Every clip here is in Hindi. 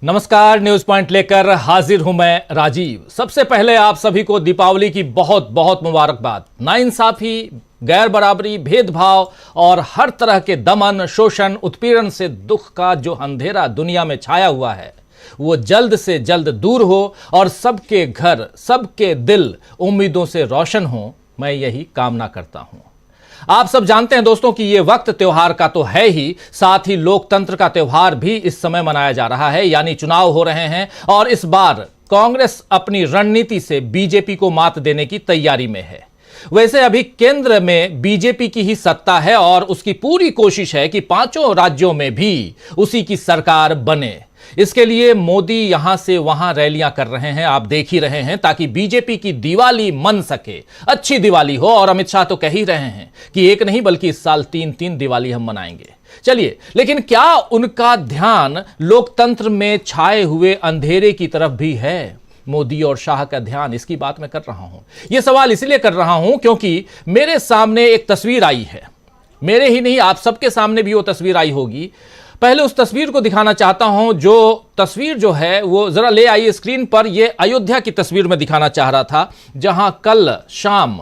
नमस्कार, न्यूज पॉइंट लेकर हाजिर हूं मैं राजीव। सबसे पहले आप सभी को दीपावली की बहुत बहुत मुबारकबाद। नाइंसाफी, गैर बराबरी, भेदभाव और हर तरह के दमन, शोषण, उत्पीड़न से दुख का जो अंधेरा दुनिया में छाया हुआ है वो जल्द से जल्द दूर हो और सबके घर, सबके दिल उम्मीदों से रोशन हो, मैं यही कामना करता हूं। आप सब जानते हैं दोस्तों कि ये वक्त त्योहार का तो है ही, साथ ही लोकतंत्र का त्योहार भी इस समय मनाया जा रहा है, यानी चुनाव हो रहे हैं और इस बार कांग्रेस अपनी रणनीति से बीजेपी को मात देने की तैयारी में है। वैसे अभी केंद्र में बीजेपी की ही सत्ता है और उसकी पूरी कोशिश है कि पांचों राज्यों में भी उसी की सरकार बने। इसके लिए मोदी यहां से वहां रैलियां कर रहे हैं, आप देख ही रहे हैं, ताकि बीजेपी की दिवाली मन सके, अच्छी दिवाली हो। और अमित शाह तो कह ही रहे हैं कि एक नहीं बल्कि इस साल 3-3 दिवाली हम मनाएंगे। चलिए, लेकिन क्या उनका ध्यान लोकतंत्र में छाए हुए अंधेरे की तरफ भी है? मोदी और शाह का ध्यान, इसकी बात मैं कर रहा हूं। यह सवाल इसलिए कर रहा हूं क्योंकि मेरे सामने एक तस्वीर आई है। मेरे ही नहीं, आप सबके सामने भी वो तस्वीर आई होगी। पहले उस तस्वीर को दिखाना चाहता हूं। जो तस्वीर जो है वो जरा ले आई स्क्रीन पर। ये अयोध्या की तस्वीर में दिखाना चाह रहा था, जहां कल शाम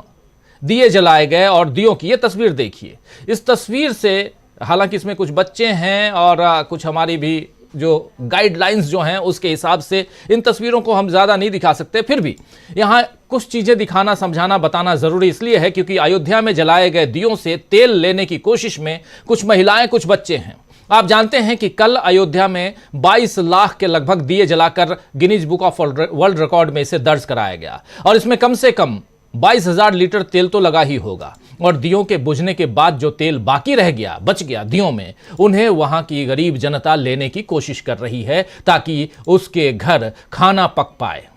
दिए जलाए गए और दियों की ये तस्वीर देखिए। इस तस्वीर से, हालांकि इसमें कुछ बच्चे हैं और कुछ हमारी भी जो गाइडलाइंस जो हैं उसके हिसाब से इन तस्वीरों को हम ज़्यादा नहीं दिखा सकते, फिर भी यहाँ कुछ चीज़ें दिखाना, समझाना, बताना ज़रूरी इसलिए है क्योंकि अयोध्या में जलाए गए दियों से तेल लेने की कोशिश में कुछ महिलाएं, कुछ बच्चे हैं। आप जानते हैं कि कल अयोध्या में 22 लाख के लगभग दिए जलाकर Guinness book of world record में इसे दर्ज कराया गया और इसमें कम से कम 22,000 लीटर तेल तो लगा ही होगा। और दियों के बुझने के बाद जो तेल बाकी रह गया, बच गया दियों में, उन्हें वहां की गरीब जनता लेने की कोशिश कर रही है ताकि उसके घर खाना पक पाए।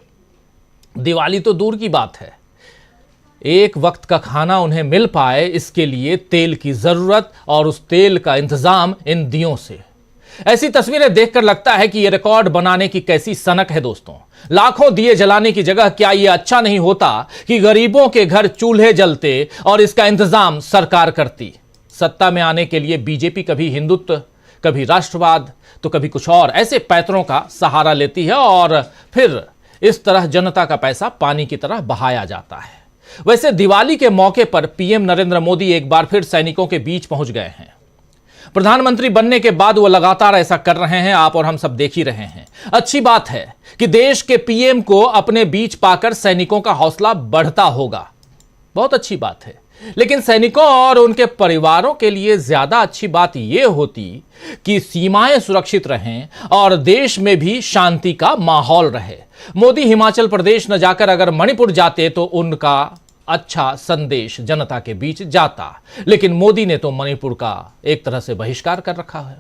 दिवाली तो दूर की बात है, एक वक्त का खाना उन्हें मिल पाए, इसके लिए तेल की जरूरत और उस तेल का इंतजाम इन दियों से। ऐसी तस्वीरें देखकर लगता है कि यह रिकॉर्ड बनाने की कैसी सनक है दोस्तों। लाखों दिए जलाने की जगह क्या यह अच्छा नहीं होता कि गरीबों के घर चूल्हे जलते और इसका इंतजाम सरकार करती? सत्ता में आने के लिए बीजेपी कभी हिंदुत्व, कभी राष्ट्रवाद, तो कभी कुछ और ऐसे पैतरों का सहारा लेती है और फिर इस तरह जनता का पैसा पानी की तरह बहाया जाता है। वैसे दिवाली के मौके पर पीएम नरेंद्र मोदी एक बार फिर सैनिकों के बीच पहुंच गए हैं। प्रधानमंत्री बनने के बाद वो लगातार ऐसा कर रहे हैं, आप और हम सब देख ही रहे हैं। अच्छी बात है कि देश के पीएम को अपने बीच पाकर सैनिकों का हौसला बढ़ता होगा, बहुत अच्छी बात है। लेकिन सैनिकों और उनके परिवारों के लिए ज्यादा अच्छी बात यह होती कि सीमाएं सुरक्षित रहें और देश में भी शांति का माहौल रहे। मोदी हिमाचल प्रदेश न जाकर अगर मणिपुर जाते तो उनका अच्छा संदेश जनता के बीच जाता, लेकिन मोदी ने तो मणिपुर का एक तरह से बहिष्कार कर रखा है।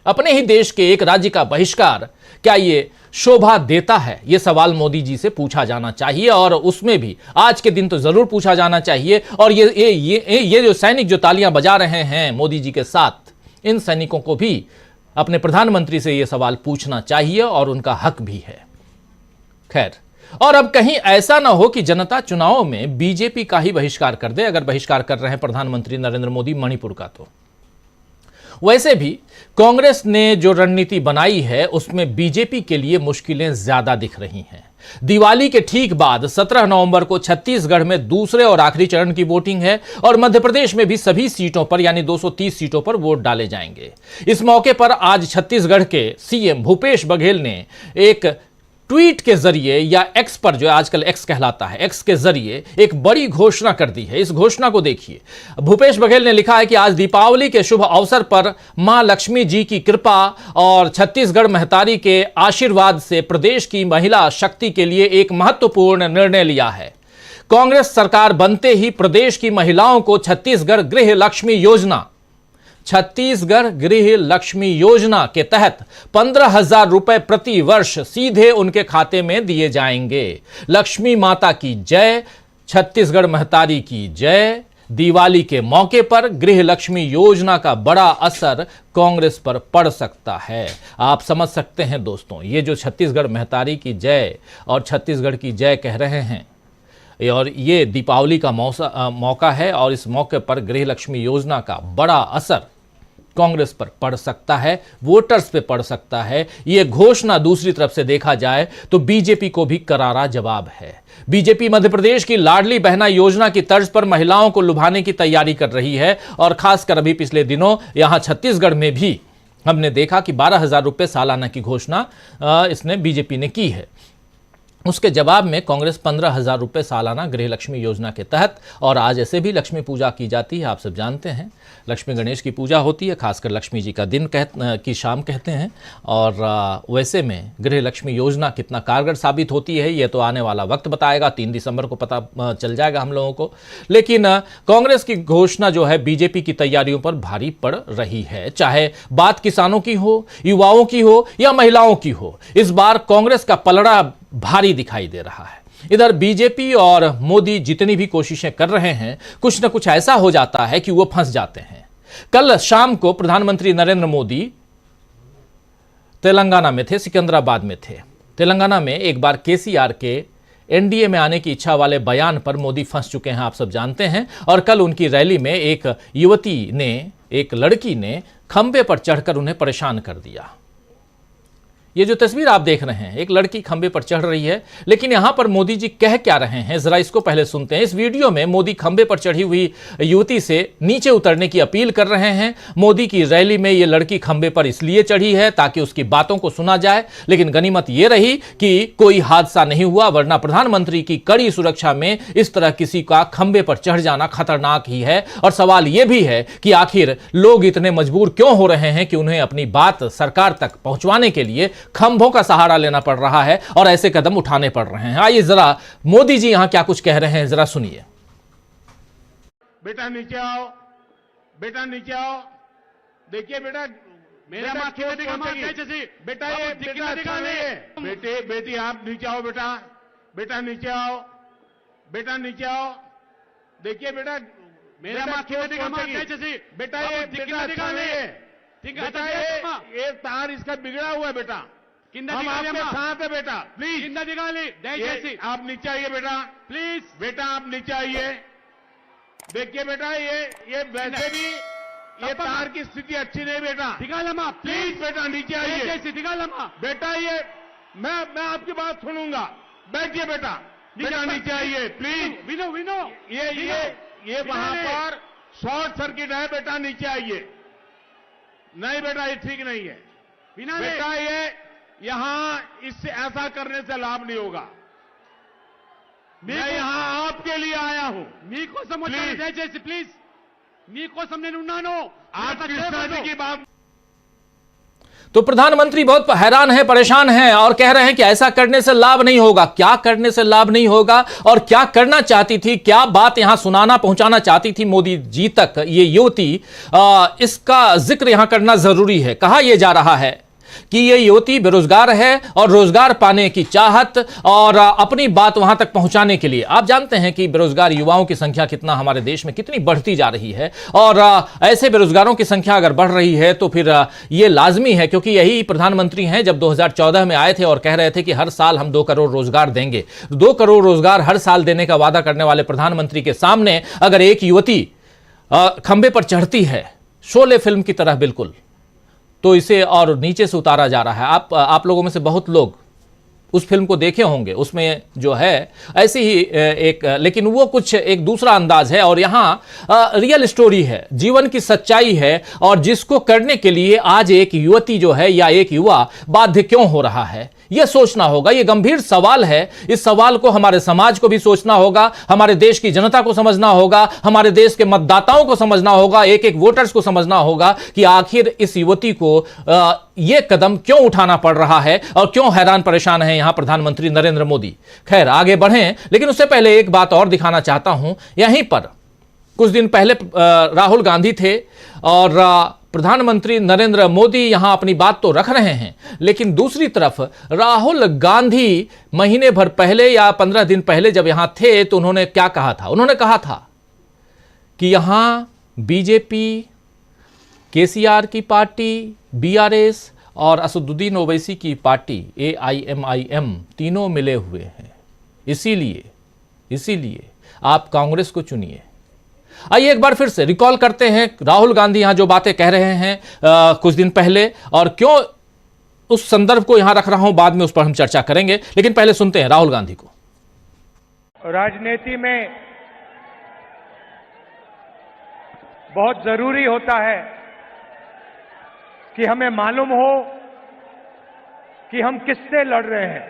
अपने ही देश के एक राज्य का बहिष्कार क्या ये शोभा देता है? ये सवाल मोदी जी से पूछा जाना चाहिए और उसमें भी आज के दिन तो जरूर पूछा जाना चाहिए। और ये जो सैनिक जो तालियां बजा रहे हैं मोदी जी के साथ, इन सैनिकों को भी अपने प्रधानमंत्री से यह सवाल पूछना चाहिए और उनका हक भी है। खैर, और अब कहीं ऐसा ना हो कि जनता चुनावों में बीजेपी का ही बहिष्कार कर दे, अगर बहिष्कार कर रहे हैं प्रधानमंत्री नरेंद्र मोदी मणिपुर का तो। वैसे भी कांग्रेस ने जो रणनीति बनाई है उसमें बीजेपी के लिए मुश्किलें ज्यादा दिख रही हैं। दिवाली के ठीक बाद 17 नवंबर को छत्तीसगढ़ में दूसरे और आखिरी चरण की वोटिंग है और मध्य प्रदेश में भी सभी सीटों पर यानी 230 सीटों पर वोट डाले जाएंगे। इस मौके पर आज छत्तीसगढ़ के सीएम भूपेश बघेल ने एक ट्वीट के जरिए, या एक्स पर जो आजकल एक्स कहलाता है, एक्स के जरिए एक बड़ी घोषणा कर दी है। इस घोषणा को देखिए। भूपेश बघेल ने लिखा है कि आज दीपावली के शुभ अवसर पर मां लक्ष्मी जी की कृपा और छत्तीसगढ़ महतारी के आशीर्वाद से प्रदेश की महिला शक्ति के लिए एक महत्वपूर्ण निर्णय लिया है। कांग्रेस सरकार बनते ही प्रदेश की महिलाओं को छत्तीसगढ़ गृह लक्ष्मी योजना के तहत 15,000 रुपए प्रति वर्ष सीधे उनके खाते में दिए जाएंगे। लक्ष्मी माता की जय, छत्तीसगढ़ महतारी की जय। दिवाली के मौके पर गृह लक्ष्मी योजना का बड़ा असर कांग्रेस पर पड़ सकता है। आप समझ सकते हैं दोस्तों, ये जो छत्तीसगढ़ महतारी की जय और छत्तीसगढ़ की जय कह रहे हैं, और ये दीपावली का मौका है और इस मौके पर गृह लक्ष्मी योजना का बड़ा असर कांग्रेस पर पड़ सकता है, वोटर्स पे पड़ सकता है। यह घोषणा दूसरी तरफ से देखा जाए तो बीजेपी को भी करारा जवाब है। बीजेपी मध्य प्रदेश की लाडली बहना योजना की तर्ज पर महिलाओं को लुभाने की तैयारी कर रही है और खासकर अभी पिछले दिनों यहां छत्तीसगढ़ में भी हमने देखा कि 12,000 रुपये सालाना की घोषणा इसने बीजेपी ने की है। उसके जवाब में कांग्रेस 15,000 रुपये सालाना गृह लक्ष्मी योजना के तहत, और आज ऐसे भी लक्ष्मी पूजा की जाती है, आप सब जानते हैं लक्ष्मी गणेश की पूजा होती है, खासकर लक्ष्मी जी का दिन की शाम कहते हैं। और वैसे में गृह लक्ष्मी योजना कितना कारगर साबित होती है ये तो आने वाला वक्त बताएगा, 3 दिसंबर को पता चल जाएगा हम लोगों को। लेकिन कांग्रेस की घोषणा जो है बीजेपी की तैयारियों पर भारी पड़ रही है, चाहे बात किसानों की हो, युवाओं की हो या महिलाओं की हो। इस बार कांग्रेस का पलड़ा भारी दिखाई दे रहा है। इधर बीजेपी और मोदी जितनी भी कोशिशें कर रहे हैं, कुछ न कुछ ऐसा हो जाता है कि वो फंस जाते हैं। कल शाम को प्रधानमंत्री नरेंद्र मोदी तेलंगाना में थे, सिकंदराबाद में थे। तेलंगाना में एक बार केसीआर के एनडीए में आने की इच्छा वाले बयान पर मोदी फंस चुके हैं, आप सब जानते हैं। और कल उनकी रैली में एक युवती ने, एक लड़की ने खंबे पर चढ़कर उन्हें परेशान कर दिया। ये जो तस्वीर आप देख रहे हैं, एक लड़की खंबे पर चढ़ रही है, लेकिन यहां पर मोदी जी कह क्या रहे हैं जरा इसको पहले सुनते हैं। इस वीडियो में मोदी खंबे पर चढ़ी हुई युवती से नीचे उतरने की अपील कर रहे हैं। मोदी की रैली में ये लड़की खंबे पर इसलिए चढ़ी है ताकि उसकी बातों को सुना जाए, लेकिन गनीमत ये रही कि कोई हादसा नहीं हुआ, वरना प्रधानमंत्री की कड़ी सुरक्षा में इस तरह किसी का खंबे पर चढ़ जाना खतरनाक ही है। और सवाल यह भी है कि आखिर लोग इतने मजबूर क्यों हो रहे हैं कि उन्हें अपनी बात सरकार तक पहुंचवाने के लिए खंभों का सहारा लेना पड़ रहा है और ऐसे कदम उठाने पड़ रहे हैं। आइए जरा मोदी जी यहां क्या कुछ कह रहे हैं जरा सुनिए। बेटा नीचे आओ, बेटा नीचे आओ। देखिए बेटा, मेरा मां क्यों देगा मां जैसे बेटा, ये बेटा अच्छा नहीं है। बेटे बेटी आप नीचे आओ बेटा, बेटा नीचे आओ, बेटा नीचे आओ। देखिए बेटा, मेरा मां क्यों देगा मां जैसे बेटा, ये बेटा अच्छा नहीं है। बेटा ये तार इसका बिगड़ा हुआ है बेटा, हम आपके साथ है बेटा। प्लीज आप नीचे आइए बेटा, प्लीज बेटा आप नीचे आइए। देखिए बेटा, ये वैसे भी ये तार की स्थिति अच्छी नहीं बेटा। प्लीज बेटा नीचे आइए। बेटा ये मैं आपकी बात सुनूंगा, बैठिए बेटा, बेटा नीचे आइए प्लीज। विनो ये वहां पर शॉर्ट सर्किट है बेटा, नीचे आइए। नहीं बेटा ये ठीक नहीं है बेटा, ये यहां इससे ऐसा करने से लाभ नहीं होगा। मैं यहां आपके लिए आया हूं। मीको समझ जैसे प्लीज मीको समझे नुन्नानो आप कृष्णा जी की बात। तो प्रधानमंत्री बहुत हैरान है, परेशान हैं और कह रहे हैं कि ऐसा करने से लाभ नहीं होगा। क्या करने से लाभ नहीं होगा और क्या करना चाहती थी, क्या बात यहां सुनाना पहुंचाना चाहती थी मोदी जी तक ये युवती, इसका जिक्र यहां करना जरूरी है। कहा यह जा रहा है कि ये युवती बेरोजगार है और रोजगार पाने की चाहत और अपनी बात वहां तक पहुंचाने के लिए, आप जानते हैं कि बेरोजगार युवाओं की संख्या कितना हमारे देश में कितनी बढ़ती जा रही है। और ऐसे बेरोजगारों की संख्या अगर बढ़ रही है तो फिर ये लाजमी है, क्योंकि यही प्रधानमंत्री हैं जब 2014 में आए थे और कह रहे थे कि हर साल हम 2 करोड़ रोजगार देंगे। 2 करोड़ रोजगार हर साल देने का वादा करने वाले प्रधानमंत्री के सामने अगर एक युवती खंबे पर चढ़ती है, शोले फिल्म की तरह बिल्कुल, तो इसे और नीचे से उतारा जा रहा है। आप लोगों में से बहुत लोग उस फिल्म को देखे होंगे, उसमें जो है ऐसी ही एक, लेकिन वो कुछ एक दूसरा अंदाज है और यहाँ रियल स्टोरी है, जीवन की सच्चाई है। और जिसको करने के लिए आज एक युवती जो है या एक युवा बाध्य क्यों हो रहा है, यह सोचना होगा। यह गंभीर सवाल है। इस सवाल को हमारे समाज को भी सोचना होगा, हमारे देश की जनता को समझना होगा, हमारे देश के मतदाताओं को समझना होगा, एक एक वोटर्स को समझना होगा कि आखिर इस युवती को यह कदम क्यों उठाना पड़ रहा है और क्यों हैरान परेशान है यहां प्रधानमंत्री नरेंद्र मोदी। खैर आगे बढ़ें, लेकिन उससे पहले एक बात और दिखाना चाहता हूं। यहीं पर कुछ दिन पहले राहुल गांधी थे और प्रधानमंत्री नरेंद्र मोदी यहां अपनी बात तो रख रहे हैं, लेकिन दूसरी तरफ राहुल गांधी महीने भर पहले या 15 दिन पहले जब यहां थे तो उन्होंने क्या कहा था? उन्होंने कहा था कि यहां बीजेपी, केसीआर की पार्टी, बीआरएस और असदुद्दीन ओवैसी की पार्टी AIMIM तीनों मिले हुए हैं। इसीलिए आप कांग्रेस को चुनिए। आइए एक बार फिर से रिकॉल करते हैं राहुल गांधी यहां जो बातें कह रहे हैं कुछ दिन पहले, और क्यों उस संदर्भ को यहां रख रहा हूं, बाद में उस पर हम चर्चा करेंगे, लेकिन पहले सुनते हैं राहुल गांधी को। राजनीति में बहुत जरूरी होता है कि हमें मालूम हो कि हम किससे लड़ रहे हैं।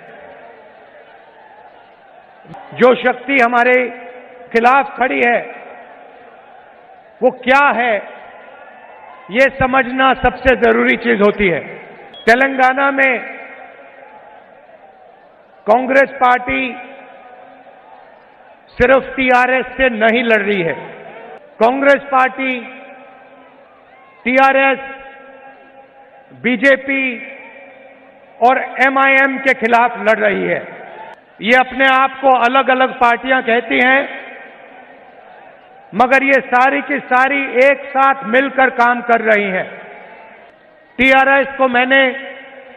जो शक्ति हमारे खिलाफ खड़ी है वो क्या है, ये समझना सबसे जरूरी चीज होती है। तेलंगाना में कांग्रेस पार्टी सिर्फ टीआरएस से नहीं लड़ रही है। कांग्रेस पार्टी टीआरएस, बीजेपी और एमआईएम के खिलाफ लड़ रही है। ये अपने आप को अलग अलग पार्टियां कहती हैं, मगर ये सारी की सारी एक साथ मिलकर काम कर रही हैं। टीआरएस को मैंने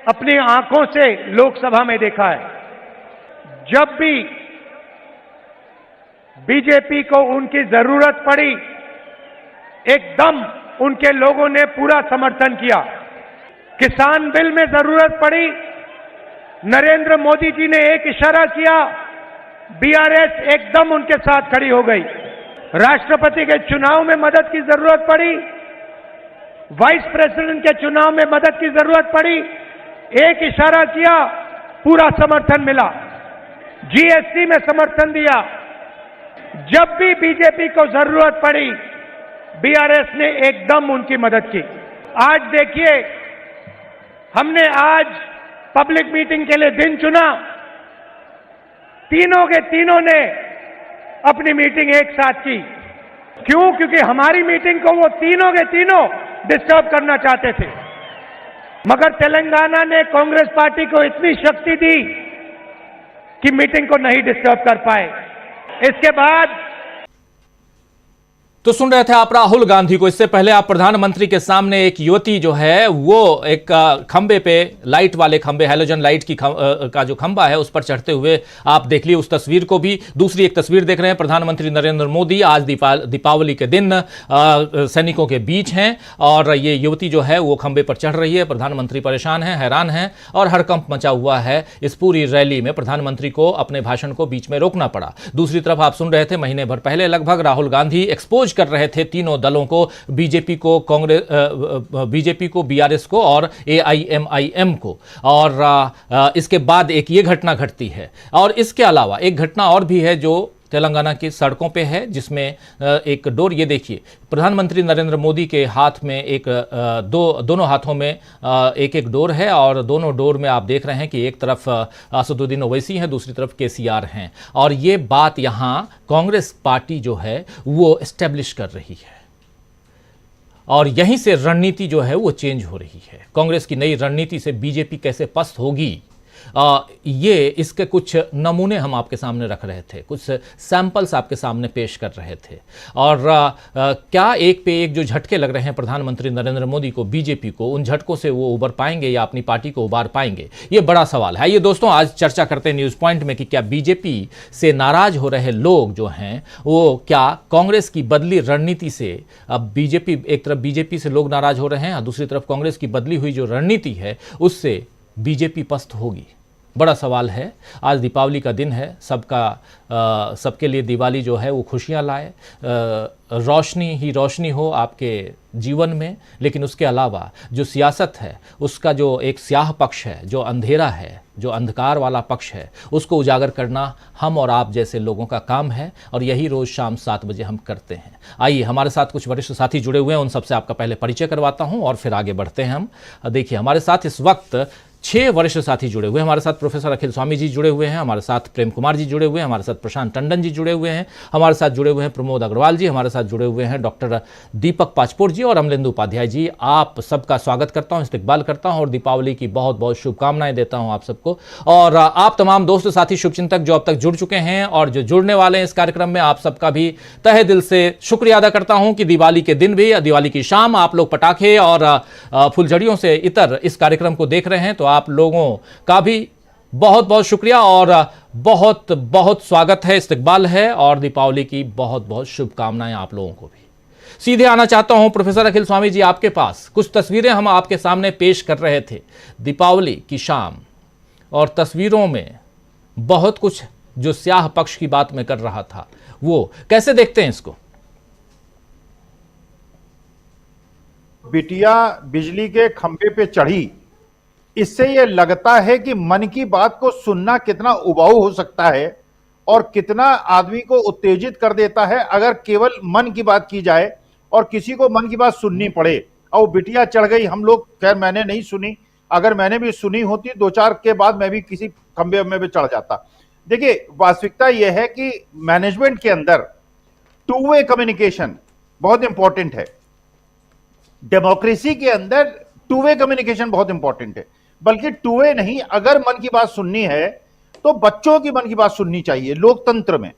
अपनी आंखों से लोकसभा में देखा है। जब भी बीजेपी को उनकी जरूरत पड़ी, एकदम उनके लोगों ने पूरा समर्थन किया। किसान बिल में जरूरत पड़ी, नरेंद्र मोदी जी ने एक इशारा किया, बीआरएस एकदम उनके साथ खड़ी हो गई। राष्ट्रपति के चुनाव में मदद की जरूरत पड़ी, वाइस प्रेसिडेंट के चुनाव में मदद की जरूरत पड़ी, एक इशारा किया, पूरा समर्थन मिला। जीएसटी में समर्थन दिया। जब भी बीजेपी को जरूरत पड़ी, बीआरएस ने एकदम उनकी मदद की। आज देखिए, हमने आज पब्लिक मीटिंग के लिए दिन चुना, तीनों के तीनों ने अपनी मीटिंग एक साथ की। क्यों? क्योंकि हमारी मीटिंग को वो तीनों के तीनों डिस्टर्ब करना चाहते थे, मगर तेलंगाना ने कांग्रेस पार्टी को इतनी शक्ति दी कि मीटिंग को नहीं डिस्टर्ब कर पाए। इसके बाद तो सुन रहे थे आप राहुल गांधी को। इससे पहले आप प्रधानमंत्री के सामने एक युवती जो है वो एक खंबे पे, लाइट वाले खंबे, हैलोजन लाइट की का जो खंबा है उस पर चढ़ते हुए आप देख लिए उस तस्वीर को भी। दूसरी एक तस्वीर देख रहे हैं, प्रधानमंत्री नरेंद्र मोदी आज दीपावली के दिन सैनिकों के बीच हैं और ये युवती जो है वो खंबे पर चढ़ रही है। प्रधानमंत्री परेशान हैं, हैरान हैं और हड़कंप मचा हुआ है। इस पूरी रैली में प्रधानमंत्री को अपने भाषण को बीच में रोकना पड़ा। दूसरी तरफ आप सुन रहे थे, महीने भर पहले लगभग राहुल गांधी एक्सपोज कर रहे थे तीनों दलों को, बीजेपी को, कांग्रेस, बीजेपी को, बीआरएस को और एआईएमआईएम को। और इसके बाद एक ये घटना घटती है और इसके अलावा एक घटना और भी है जो तेलंगाना की सड़कों पे है, जिसमें एक डोर, ये देखिए, प्रधानमंत्री नरेंद्र मोदी के हाथ में एक दोनों हाथों में एक एक डोर है और दोनों डोर में आप देख रहे हैं कि एक तरफ असदुद्दीन ओवैसी है, दूसरी तरफ केसीआर हैं। और ये बात यहाँ कांग्रेस पार्टी जो है वो एस्टेब्लिश कर रही है और यहीं से रणनीति जो है वो चेंज हो रही है। कांग्रेस की नई रणनीति से बीजेपी कैसे पस्त होगी, ये इसके कुछ नमूने हम आपके सामने रख रहे थे, कुछ सैंपल्स आपके सामने पेश कर रहे थे। और क्या एक पे एक जो झटके लग रहे हैं प्रधानमंत्री नरेंद्र मोदी को, बीजेपी को, उन झटकों से वो उबर पाएंगे या अपनी पार्टी को उबार पाएंगे, ये बड़ा सवाल है। ये दोस्तों आज चर्चा करते हैं न्यूज़ पॉइंट में कि क्या बीजेपी से नाराज हो रहे लोग जो हैं वो क्या कांग्रेस की बदली रणनीति से, अब बीजेपी, एक तरफ बीजेपी से लोग नाराज हो रहे हैं और दूसरी तरफ कांग्रेस की बदली हुई जो रणनीति है उससे बीजेपी पस्त होगी, बड़ा सवाल है। आज दीपावली का दिन है, सबके लिए दिवाली जो है वो खुशियां लाए, रोशनी ही रोशनी हो आपके जीवन में, लेकिन उसके अलावा जो सियासत है उसका जो एक स्याह पक्ष है, जो अंधेरा है, जो अंधकार वाला पक्ष है, उसको उजागर करना हम और आप जैसे लोगों का काम है और यही रोज़ शाम 7 बजे हम करते हैं। आइए, हमारे साथ कुछ वरिष्ठ साथी जुड़े हुए हैं, उन सबसे आपका पहले परिचय करवाता हूं और फिर आगे बढ़ते हैं हम। देखिए, हमारे साथ इस वक्त 6 वरिष्ठ साथी जुड़े हुए हैं। हमारे साथ प्रोफेसर अखिल स्वामी जी जुड़े हुए हैं, हमारे साथ प्रेम कुमार जी जुड़े हुए हैं, हमारे साथ प्रशांत टंडन जी जुड़े हुए हैं, हमारे साथ जुड़े हुए हैं प्रमोद अग्रवाल जी, हमारे साथ जुड़े हुए हैं डॉक्टर दीपक पाचपोर जी और अमलेंदु उपाध्याय जी। आप सबका स्वागत करता हूं, इस्तकबाल करता हूं और दीपावली की बहुत बहुत शुभकामनाएं देता हूं आप सबको। और आप तमाम दोस्त साथी शुभचिंतक जो अब तक जुड़ चुके हैं और जो जुड़ने वाले हैं इस कार्यक्रम में, आप सबका भी तहे दिल से शुक्रिया अदा करता हूं कि दिवाली के दिन भी, दिवाली की शाम आप लोग पटाखे और फुलझड़ियों से इतर इस कार्यक्रम को देख रहे हैं, तो आप लोगों का भी बहुत बहुत शुक्रिया और बहुत बहुत स्वागत है, इस्तकबाल है और दीपावली की बहुत बहुत शुभकामनाएं आप लोगों को भी। सीधे आना चाहता हूं प्रोफेसर अखिल स्वामी जी आपके पास। कुछ तस्वीरें हम आपके सामने पेश कर रहे थे दीपावली की शाम, और तस्वीरों में बहुत कुछ जो स्याह पक्ष की बात मैं कर रहा था, वो कैसे देखते हैं इसको? बिटिया बिजली के खंभे पे चढ़ी, इससे यह लगता है कि मन की बात को सुनना कितना उबाऊ हो सकता है और कितना आदमी को उत्तेजित कर देता है अगर केवल मन की बात की जाए और किसी को मन की बात सुननी पड़े। और बिटिया चढ़ गई, हम लोग, खैर मैंने नहीं सुनी, अगर मैंने भी सुनी होती 2-4 के बाद मैं भी किसी खंभे में चढ़ जाता। देखिए, वास्तविकता यह है कि मैनेजमेंट के अंदर टू वे कम्युनिकेशन बहुत इंपॉर्टेंट है। डेमोक्रेसी के अंदर टू वे कम्युनिकेशन बहुत इंपॉर्टेंट है, बल्कि टू वे नहीं, अगर मन की बात सुननी है तो बच्चों की मन की बात सुननी चाहिए। लोकतंत्र में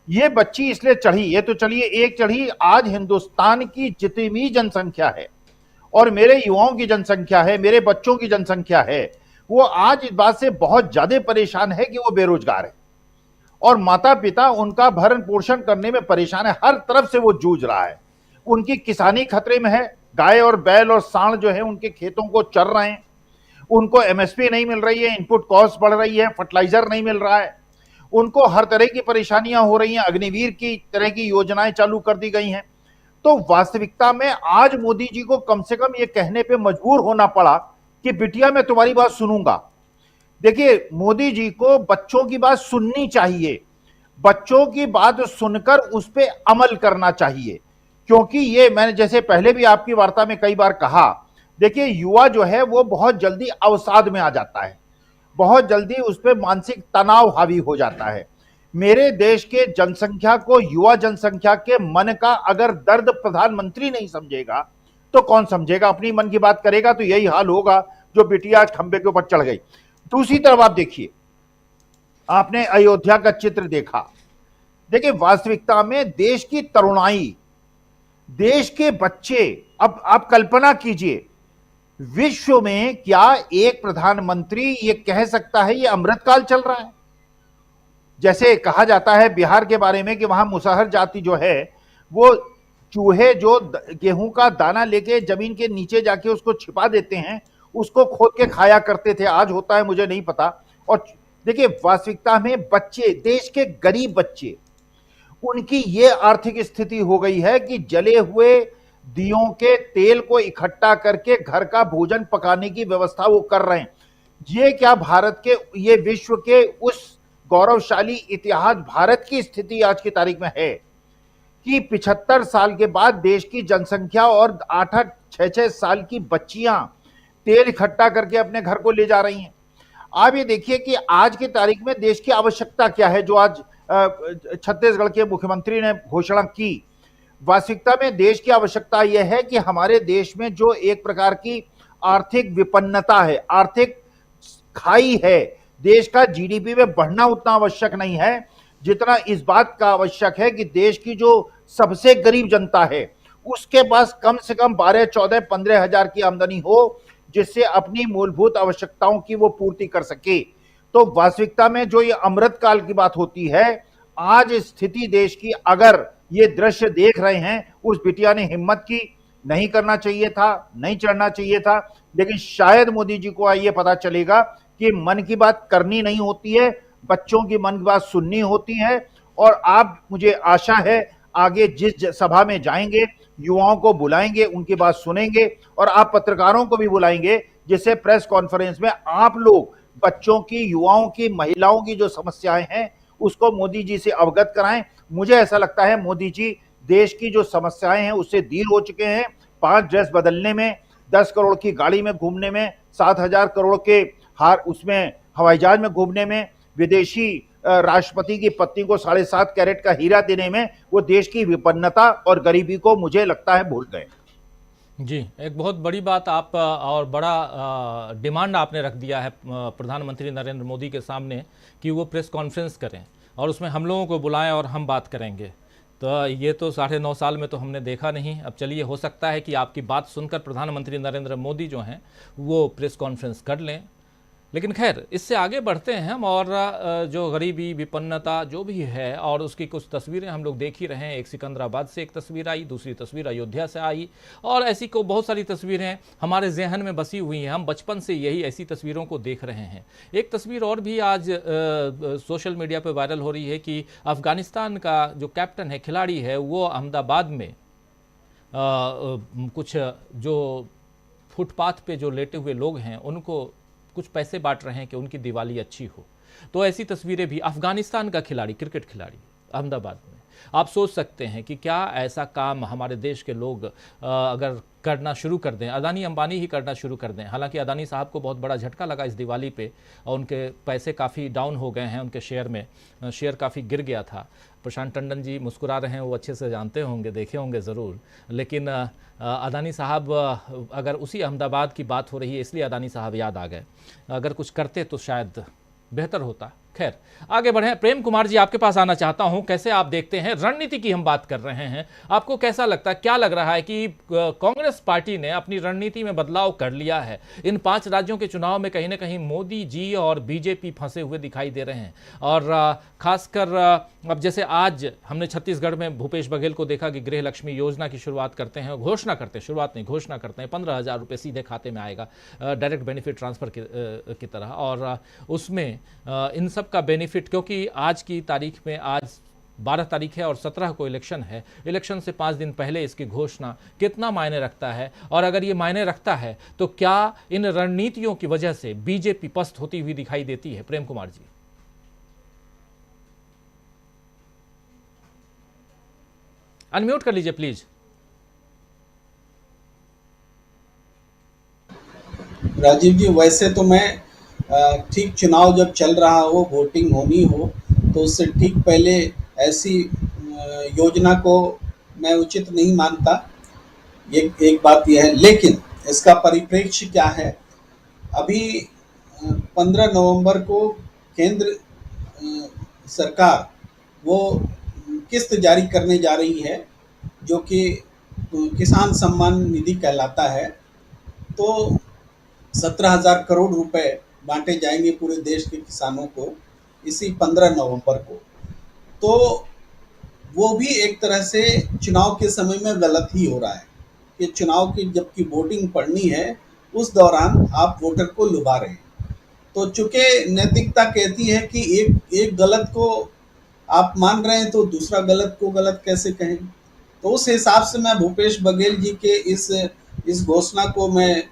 ये बच्ची इसलिए चढ़ी, ये तो चलिए एक चढ़ी, आज हिंदुस्तान की जितनी भी जनसंख्या है और मेरे युवाओं की जनसंख्या है, मेरे बच्चों की जनसंख्या है, वो आज इस बात से बहुत ज्यादा परेशान है कि वो बेरोजगार है और माता पिता उनका भरण पोषण करने में परेशान है। हर तरफ से वो जूझ रहा है। उनकी किसानी खतरे में है, गाय और बैल और सांड जो है उनके खेतों को चर रहे हैं, उनको एमएसपी नहीं मिल रही है, इनपुट कॉस्ट बढ़ रही है, फर्टिलाइजर नहीं मिल रहा है, उनको हर तरह की परेशानियां हो रही हैं, अग्निवीर की तरह की योजनाएं चालू कर दी गई हैं। तो वास्तविकता में आज मोदी जी को कम से कम ये कहने पे मजबूर होना पड़ा कि बिटिया मैं तुम्हारी बात सुनूंगा। देखिए, मोदी जी को बच्चों की बात सुननी चाहिए, बच्चों की बात सुनकर उस पर अमल करना चाहिए, क्योंकि ये मैंने जैसे पहले भी आपकी वार्ता में कई बार कहा, देखिए युवा जो है वो बहुत जल्दी अवसाद में आ जाता है, बहुत जल्दी उस पर मानसिक तनाव हावी हो जाता है। मेरे देश के जनसंख्या को, युवा जनसंख्या के मन का अगर दर्द प्रधानमंत्री नहीं समझेगा तो कौन समझेगा? अपनी मन की बात करेगा तो यही हाल होगा जो बिटिया खंबे के ऊपर चढ़ गई। दूसरी तरफ आप देखिए, आपने अयोध्या का चित्र देखा। देखिए, वास्तविकता में देश की तरुणाई, देश के बच्चे, अब आप कल्पना कीजिए, विश्व में क्या एक प्रधानमंत्री ये कह सकता है ये अमृतकाल चल रहा है? जैसे कहा जाता है बिहार के बारे में कि वहां मुसहर जाति जो है वो चूहे जो गेहूं का दाना लेके जमीन के नीचे जाके उसको छिपा देते हैं, उसको खोद के खाया करते थे, आज होता है मुझे नहीं पता। और देखिए, वास्तविकता में बच्चे, देश के गरीब बच्चे, उनकी ये आर्थिक स्थिति हो गई है कि जले हुए दियों के तेल को इकट्ठा करके घर का भोजन पकाने की व्यवस्था वो कर रहे हैं। ये क्या भारत के, ये विश्व के उस गौरवशाली इतिहास, भारत की स्थिति आज की तारीख में है कि 75 साल के बाद देश की जनसंख्या और 8-8, 6-6 साल की बच्चियां तेल इकट्ठा करके अपने घर को ले जा रही हैं। आप ये देखिए कि आज की तारीख में देश की आवश्यकता क्या है, जो आज छत्तीसगढ़ के मुख्यमंत्री ने घोषणा की। वास्तविकता में देश की आवश्यकता यह है कि हमारे देश में जो एक प्रकार की आर्थिक विपन्नता है, आर्थिक खाई है, देश का जीडीपी में बढ़ना उतना आवश्यक नहीं है जितना इस बात का आवश्यक है कि देश की जो सबसे गरीब जनता है उसके पास कम से कम 12, 14, 15 हजार की आमदनी हो, जिससे अपनी मूलभूत आवश्यकताओं की वो पूर्ति कर सके। तो वास्तविकता में जो ये अमृतकाल की बात होती है, आज स्थिति देश की, अगर ये दृश्य देख रहे हैं, उस बिटिया ने हिम्मत की, नहीं करना चाहिए था, नहीं चढ़ना चाहिए था, लेकिन शायद मोदी जी को ये पता चलेगा कि मन की बात करनी नहीं होती है, बच्चों की मन की बात सुननी होती है। और आप, मुझे आशा है, आगे जिस सभा में जाएंगे युवाओं को बुलाएंगे, उनकी बात सुनेंगे और आप पत्रकारों को भी बुलाएंगे, जिससे प्रेस कॉन्फ्रेंस में आप लोग बच्चों की, युवाओं की, महिलाओं की जो समस्याएं हैं उसको मोदी जी से अवगत कराएं। मुझे ऐसा लगता है मोदी जी देश की जो समस्याएं हैं उससे धीर हो चुके हैं। 5 ड्रेस बदलने में, 10 करोड़ की गाड़ी में घूमने में, 7,000 करोड़ के हार उसमें हवाई जहाज में घूमने में, विदेशी राष्ट्रपति की पत्नी को 7.5 कैरेट का हीरा देने में, वो देश की विपन्नता और गरीबी को मुझे लगता है भूल गए। जी, एक बहुत बड़ी बात आप और बड़ा डिमांड आपने रख दिया है प्रधानमंत्री नरेंद्र मोदी के सामने कि वो प्रेस कॉन्फ्रेंस करें और उसमें हम लोगों को बुलाएं और हम बात करेंगे। तो ये तो 9.5 साल में तो हमने देखा नहीं। अब चलिए, हो सकता है कि आपकी बात सुनकर प्रधानमंत्री नरेंद्र मोदी जो हैं वो प्रेस कॉन्फ्रेंस कर लें। लेकिन खैर, इससे आगे बढ़ते हैं हम, और जो गरीबी, विपन्नता जो भी है, और उसकी कुछ तस्वीरें हम लोग देख ही रहे हैं। एक सिकंदराबाद से एक तस्वीर आई, दूसरी तस्वीर अयोध्या से आई, और ऐसी को बहुत सारी तस्वीरें हमारे जहन में बसी हुई हैं। हम बचपन से यही ऐसी तस्वीरों को देख रहे हैं। एक तस्वीर और भी आज सोशल मीडिया पर वायरल हो रही है कि अफगानिस्तान का जो कैप्टन है, खिलाड़ी है, वो अहमदाबाद में कुछ जो फुटपाथ पे जो लेटे हुए लोग हैं उनको कुछ पैसे बांट रहे हैं कि उनकी दिवाली अच्छी हो। तो ऐसी तस्वीरें भी, अफगानिस्तान का खिलाड़ी, क्रिकेट खिलाड़ी अहमदाबाद में। आप सोच सकते हैं कि क्या ऐसा काम हमारे देश के लोग अगर करना शुरू कर दें, अदानी अंबानी ही करना शुरू कर दें। हालांकि अदानी साहब को बहुत बड़ा झटका लगा इस दिवाली पे, और उनके पैसे काफ़ी डाउन हो गए हैं, उनके शेयर में शेयर काफ़ी गिर गया था। प्रशांत टंडन जी मुस्कुरा रहे हैं, वो अच्छे से जानते होंगे, देखे होंगे ज़रूर। लेकिन अदानी साहब, अगर उसी अहमदाबाद की बात हो रही है इसलिए अदानी साहब याद आ गए, अगर कुछ करते तो शायद बेहतर होता। खैर, आगे बढ़ें। प्रेम कुमार जी, आपके पास आना चाहता हूं। कैसे आप देखते हैं, रणनीति की हम बात कर रहे हैं, आपको कैसा लगता है, क्या लग रहा है कि कांग्रेस पार्टी ने अपनी रणनीति में बदलाव कर लिया है? इन 5 राज्यों के चुनाव में कहीं ना कहीं मोदी जी और बीजेपी फंसे हुए दिखाई दे रहे हैं। और खासकर अब जैसे आज हमने छत्तीसगढ़ में भूपेश बघेल को देखा कि गृह लक्ष्मी योजना की शुरुआत करते हैं, घोषणा करते हैं, शुरुआत नहीं घोषणा करते हैं, 15,000 रुपये सीधे खाते में आएगा, डायरेक्ट बेनिफिट ट्रांसफर की तरह। और उसमें इन सब का बेनिफिट, क्योंकि आज की तारीख में, आज 12 तारीख है और 17 को इलेक्शन है, इलेक्शन से 5 दिन पहले इसकी घोषणा कितना मायने रखता है? और अगर ये मायने रखता है तो क्या इन रणनीतियों की वजह से बीजेपी पस्त होती हुई दिखाई देती है? प्रेम कुमार जी, अनम्यूट कर लीजिए प्लीज। राजीव जी, वैसे तो मैं ठीक चुनाव जब चल रहा हो, वोटिंग होनी हो, तो उससे ठीक पहले ऐसी योजना को मैं उचित नहीं मानता। ये एक बात यह है, लेकिन इसका परिप्रेक्ष्य क्या है? अभी 15 नवंबर को केंद्र सरकार वो किस्त जारी करने जा रही है, जो कि किसान सम्मान निधि कहलाता है। तो 17,000 करोड़ रुपए बांटे जाएंगे पूरे देश के किसानों को इसी 15 नवंबर को। तो वो भी एक तरह से चुनाव के समय में गलत ही हो रहा है कि चुनाव की जबकि वोटिंग पड़नी है उस दौरान आप वोटर को लुभा रहे हैं। तो चूंकि नैतिकता कहती है कि एक गलत को आप मान रहे हैं तो दूसरा गलत को गलत कैसे कहें। तो उस हिसाब से मैं भूपेश बघेल जी के इस घोषणा को मैं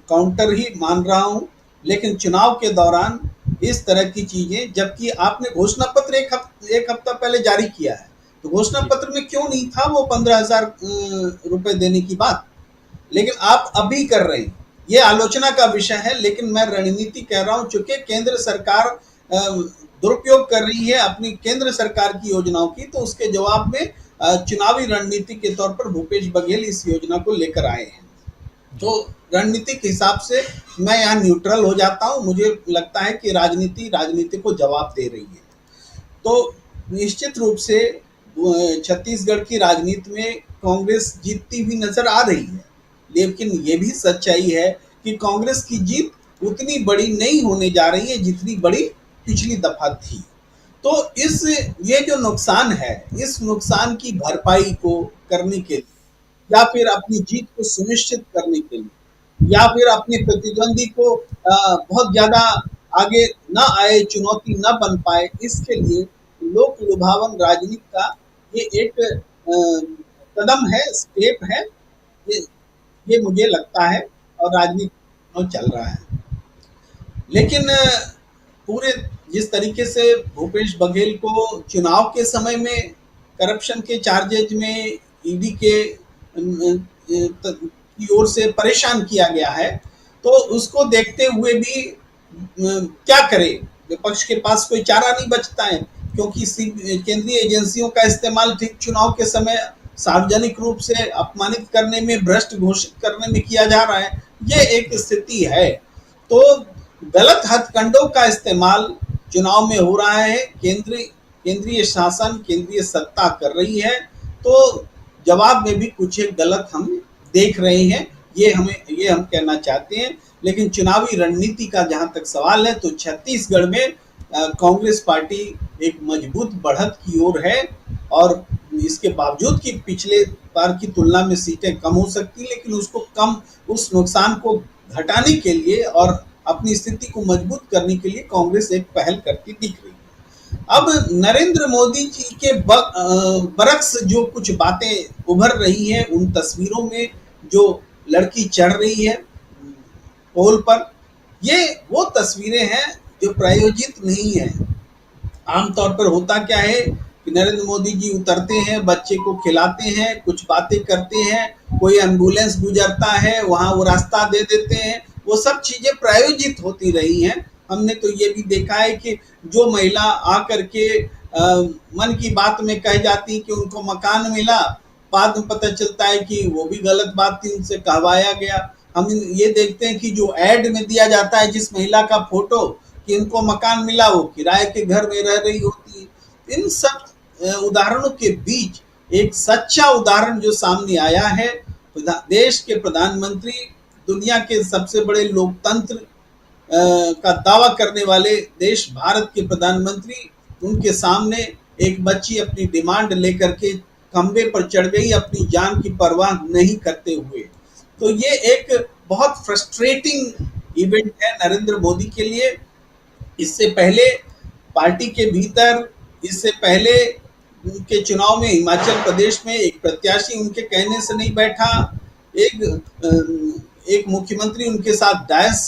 काउंटर ही मान रहा हूं। लेकिन चुनाव के दौरान इस तरह की चीजें, जबकि आपने घोषणा पत्र एक हफ्ता पहले जारी किया है, तो घोषणा पत्र में क्यों नहीं था वो 15,000 रुपए देने की बात? लेकिन आप अभी कर रहे हैं, ये आलोचना का विषय है। लेकिन मैं रणनीति कह रहा हूं, चूंकि केंद्र सरकार दुरुपयोग कर रही है अपनी केंद्र सरकार की योजनाओं की, तो उसके जवाब में चुनावी रणनीति के तौर पर भूपेश बघेल इस योजना को लेकर आए हैं। तो रणनीतिक हिसाब से मैं यहाँ न्यूट्रल हो जाता हूँ। मुझे लगता है कि राजनीति को जवाब दे रही है। तो निश्चित रूप से छत्तीसगढ़ की राजनीति में कांग्रेस जीतती हुई नजर आ रही है, लेकिन ये भी सच्चाई है कि कांग्रेस की जीत उतनी बड़ी नहीं होने जा रही है जितनी बड़ी पिछली दफा थी। तो ये जो नुकसान है, इस नुकसान की भरपाई को करने के लिए, या फिर अपनी जीत को सुनिश्चित करने के लिए, या फिर अपने प्रतिद्वंदी को बहुत ज्यादा आगे न आए, चुनौती न बन पाए, इसके लिए लोक लुभावन राजनीति का ये एक कदम है, स्टेप है। ये मुझे लगता है, और राजनीति चल रहा है। लेकिन पूरे जिस तरीके से भूपेश बघेल को चुनाव के समय में करप्शन के चार्जेज में ईडी के की ओर से परेशान किया गया है, तो उसको देखते हुए भी क्या करे, विपक्ष के पास कोई चारा नहीं बचता है, क्योंकि केंद्रीय एजेंसियों का इस्तेमाल ठीक चुनाव के समय सार्वजनिक रूप से अपमानित करने में, भ्रष्ट घोषित करने में किया जा रहा है। ये एक स्थिति है। तो गलत हथकंडों का इस्तेमाल चुनाव में हो रहा है, केंद्रीय शासन, केंद्रीय सत्ता कर रही है। तो जवाब में भी कुछ एक गलत हम देख रहे हैं, ये हम कहना चाहते हैं। लेकिन चुनावी रणनीति का जहां तक सवाल है तो छत्तीसगढ़ में कांग्रेस पार्टी एक मजबूत बढ़त की ओर है, और इसके बावजूद कि पिछले बार की तुलना में सीटें कम हो सकती, लेकिन उस नुकसान को घटाने के लिए और अपनी स्थिति को मजबूत करने के लिए कांग्रेस एक पहल करती दिख रही है। अब नरेंद्र मोदी जी के बरक्स जो कुछ बातें उभर रही हैं, उन तस्वीरों में जो लड़की चढ़ रही है पोल पर, ये वो तस्वीरें हैं जो प्रायोजित नहीं है। आमतौर पर होता क्या है कि नरेंद्र मोदी जी उतरते हैं, बच्चे को खिलाते हैं, कुछ बातें करते हैं, कोई एम्बुलेंस गुजरता है वहां वो रास्ता दे देते हैं, वो सब चीजें प्रायोजित होती रही हैं। हमने तो ये भी देखा है कि जो महिला आकर के मन की बात में कह जाती कि उनको मकान मिला, बाद में पता चलता है कि वो भी गलत बात थी, उनसे कहवाया गया। हम ये देखते हैं कि जो एड में दिया जाता है जिस महिला का फोटो कि उनको मकान मिला, वो किराए के घर में रह रही होती है। इन सब उदाहरणों के बीच एक सच्चा उदाहरण जो सामने आया है, देश के प्रधानमंत्री, दुनिया के सबसे बड़े लोकतंत्र का दावा करने वाले देश भारत के प्रधानमंत्री, उनके सामने एक बच्ची अपनी डिमांड लेकर के खंबे पर चढ़ गई, अपनी जान की परवाह नहीं करते हुए। तो ये एक बहुत फ्रस्ट्रेटिंग इवेंट है नरेंद्र मोदी के लिए। इससे पहले पार्टी के भीतर, इससे पहले उनके चुनाव में हिमाचल प्रदेश में एक प्रत्याशी उनके कहने से नहीं बैठा, एक मुख्यमंत्री उनके साथ डायस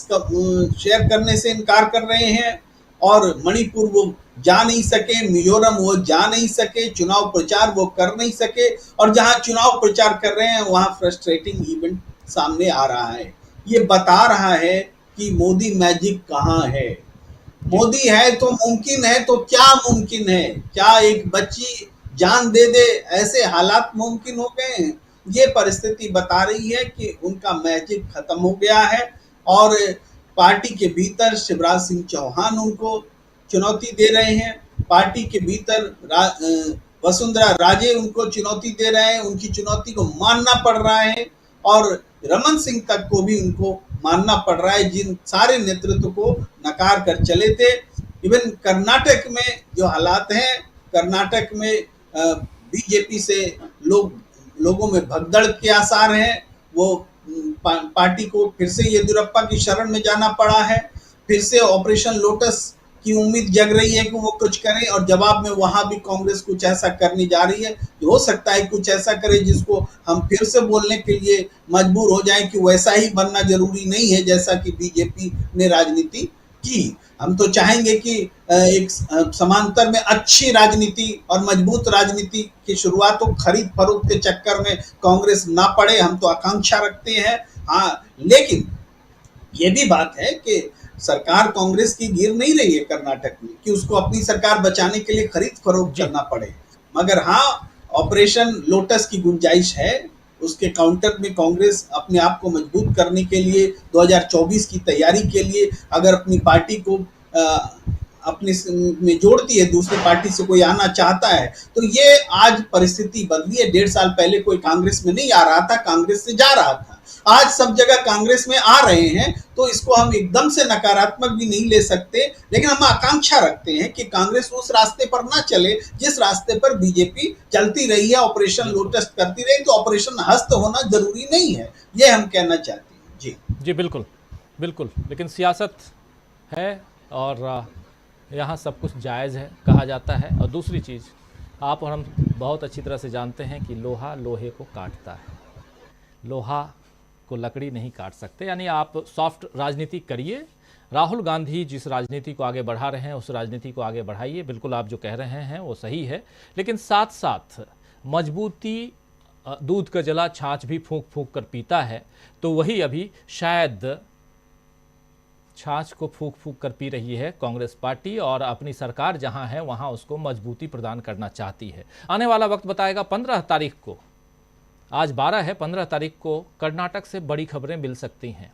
शेयर करने से इनकार कर रहे हैं, और मणिपुर वो जा नहीं सके, मिजोरम वो जा नहीं सके, चुनाव प्रचार वो कर नहीं सके, और जहां चुनाव प्रचार कर रहे हैं वहां फ्रस्ट्रेटिंग इवेंट सामने आ रहा है। ये बता रहा है कि मोदी मैजिक कहाँ है। मोदी है तो मुमकिन है, तो क्या मुमकिन है? क्या एक बच्ची जान दे दे, ऐसे हालात मुमकिन हो गए हैं? ये परिस्थिति बता रही है कि उनका मैजिक खत्म हो गया है, और पार्टी के भीतर शिवराज सिंह चौहान उनको चुनौती दे रहे हैं, पार्टी के भीतर वसुंधरा राजे उनको चुनौती दे रहे हैं, उनकी चुनौती को मानना पड़ रहा है, और रमन सिंह तक को भी उनको मानना पड़ रहा है, जिन सारे नेतृत्व को नकार कर चले थे। इवन कर्नाटक में जो हालात हैं, कर्नाटक में बीजेपी से लोगों में भगदड़ के आसार हैं। वो पार्टी को फिर से येदियुरप्पा की शरण में जाना पड़ा है, फिर से ऑपरेशन लोटस की उम्मीद जग रही है कि वो कुछ करें, और जवाब में वहां भी कांग्रेस कुछ ऐसा करने जा रही है। हो सकता है कुछ ऐसा करे जिसको हम फिर से बोलने के लिए मजबूर हो जाएं कि वैसा ही बनना जरूरी नहीं है जैसा कि बीजेपी ने राजनीति की। हम तो चाहेंगे कि एक समांतर में अच्छी राजनीति और मजबूत राजनीति की शुरुआत हो, खरीद फरोख्त के चक्कर में कांग्रेस ना पड़े, हम तो आकांक्षा रखते हैं। हाँ, लेकिन ये भी बात है कि सरकार कांग्रेस की गिर नहीं रही है कर्नाटक में कि उसको अपनी सरकार बचाने के लिए खरीद फरोख्त करना पड़े, मगर हाँ, ऑपरेशन लोटस की गुंजाइश है। उसके काउंटर में कांग्रेस अपने आप को मजबूत करने के लिए 2024 की तैयारी के लिए अगर अपनी पार्टी को अपने में जोड़ती है, दूसरी पार्टी से कोई आना चाहता है, तो ये आज परिस्थिति बदली है। 1.5 साल पहले कोई कांग्रेस में नहीं आ रहा था, कांग्रेस से जा रहा था। आज सब जगह कांग्रेस में आ रहे हैं, तो इसको हम एकदम से नकारात्मक भी नहीं ले सकते, लेकिन हम आकांक्षा रखते हैं कि कांग्रेस उस रास्ते पर ना चले जिस रास्ते पर बीजेपी चलती रही है, ऑपरेशन लोटस करती रही। तो ऑपरेशन हस्त होना जरूरी नहीं है, ये हम कहना चाहते हैं। जी बिल्कुल बिल्कुल, लेकिन सियासत है और यहाँ सब कुछ जायज़ है कहा जाता है। और दूसरी चीज़, आप और हम बहुत अच्छी तरह से जानते हैं कि लोहा लोहे को काटता है, लोहा को लकड़ी नहीं काट सकते। यानी आप सॉफ्ट राजनीति करिए, राहुल गांधी जिस राजनीति को आगे बढ़ा रहे हैं उस राजनीति को आगे बढ़ाइए। बिल्कुल आप जो कह रहे हैं वो सही है, लेकिन साथ साथ मजबूती, दूध का जला छाछ भी फूंक फूंक कर पीता है, तो वही अभी शायद छाछ को फूंक फूंक कर पी रही है कांग्रेस पार्टी, और अपनी सरकार जहां है वहां उसको मजबूती प्रदान करना चाहती है। आने वाला वक्त बताएगा। 15 तारीख को, आज 12 है, 15 तारीख को कर्नाटक से बड़ी खबरें मिल सकती हैं,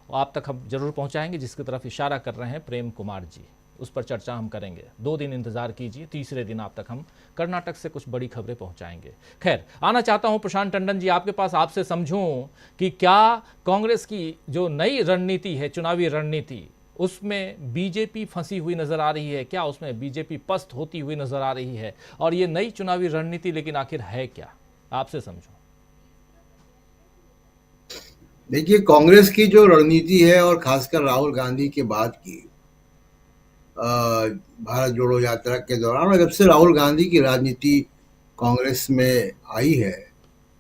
आप तक हम जरूर पहुंचाएंगे, जिसकी तरफ इशारा कर रहे हैं प्रेम कुमार जी। उस पर चर्चा हम करेंगे। 2 दिन इंतजार कीजिए, तीसरे दिन आप तक हम कर्नाटक से कुछ बड़ी खबरें पहुंचाएंगे। खैर, आना चाहता हूं प्रशांत टंडन जी आपके पास, आपसे समझूं कि क्या कांग्रेस की जो नई रणनीति है, चुनावी रणनीति, उसमें बीजेपी फंसी हुई नजर आ रही है? क्या उसमें बीजेपी पस्त होती हुई नजर आ रही है? और ये नई चुनावी रणनीति लेकिन आखिर है क्या, आपसे समझो। देखिए, कांग्रेस की जो रणनीति है और खासकर राहुल गांधी के बाद की भारत जोड़ो यात्रा के दौरान, और जब से राहुल गांधी की राजनीति कांग्रेस में आई है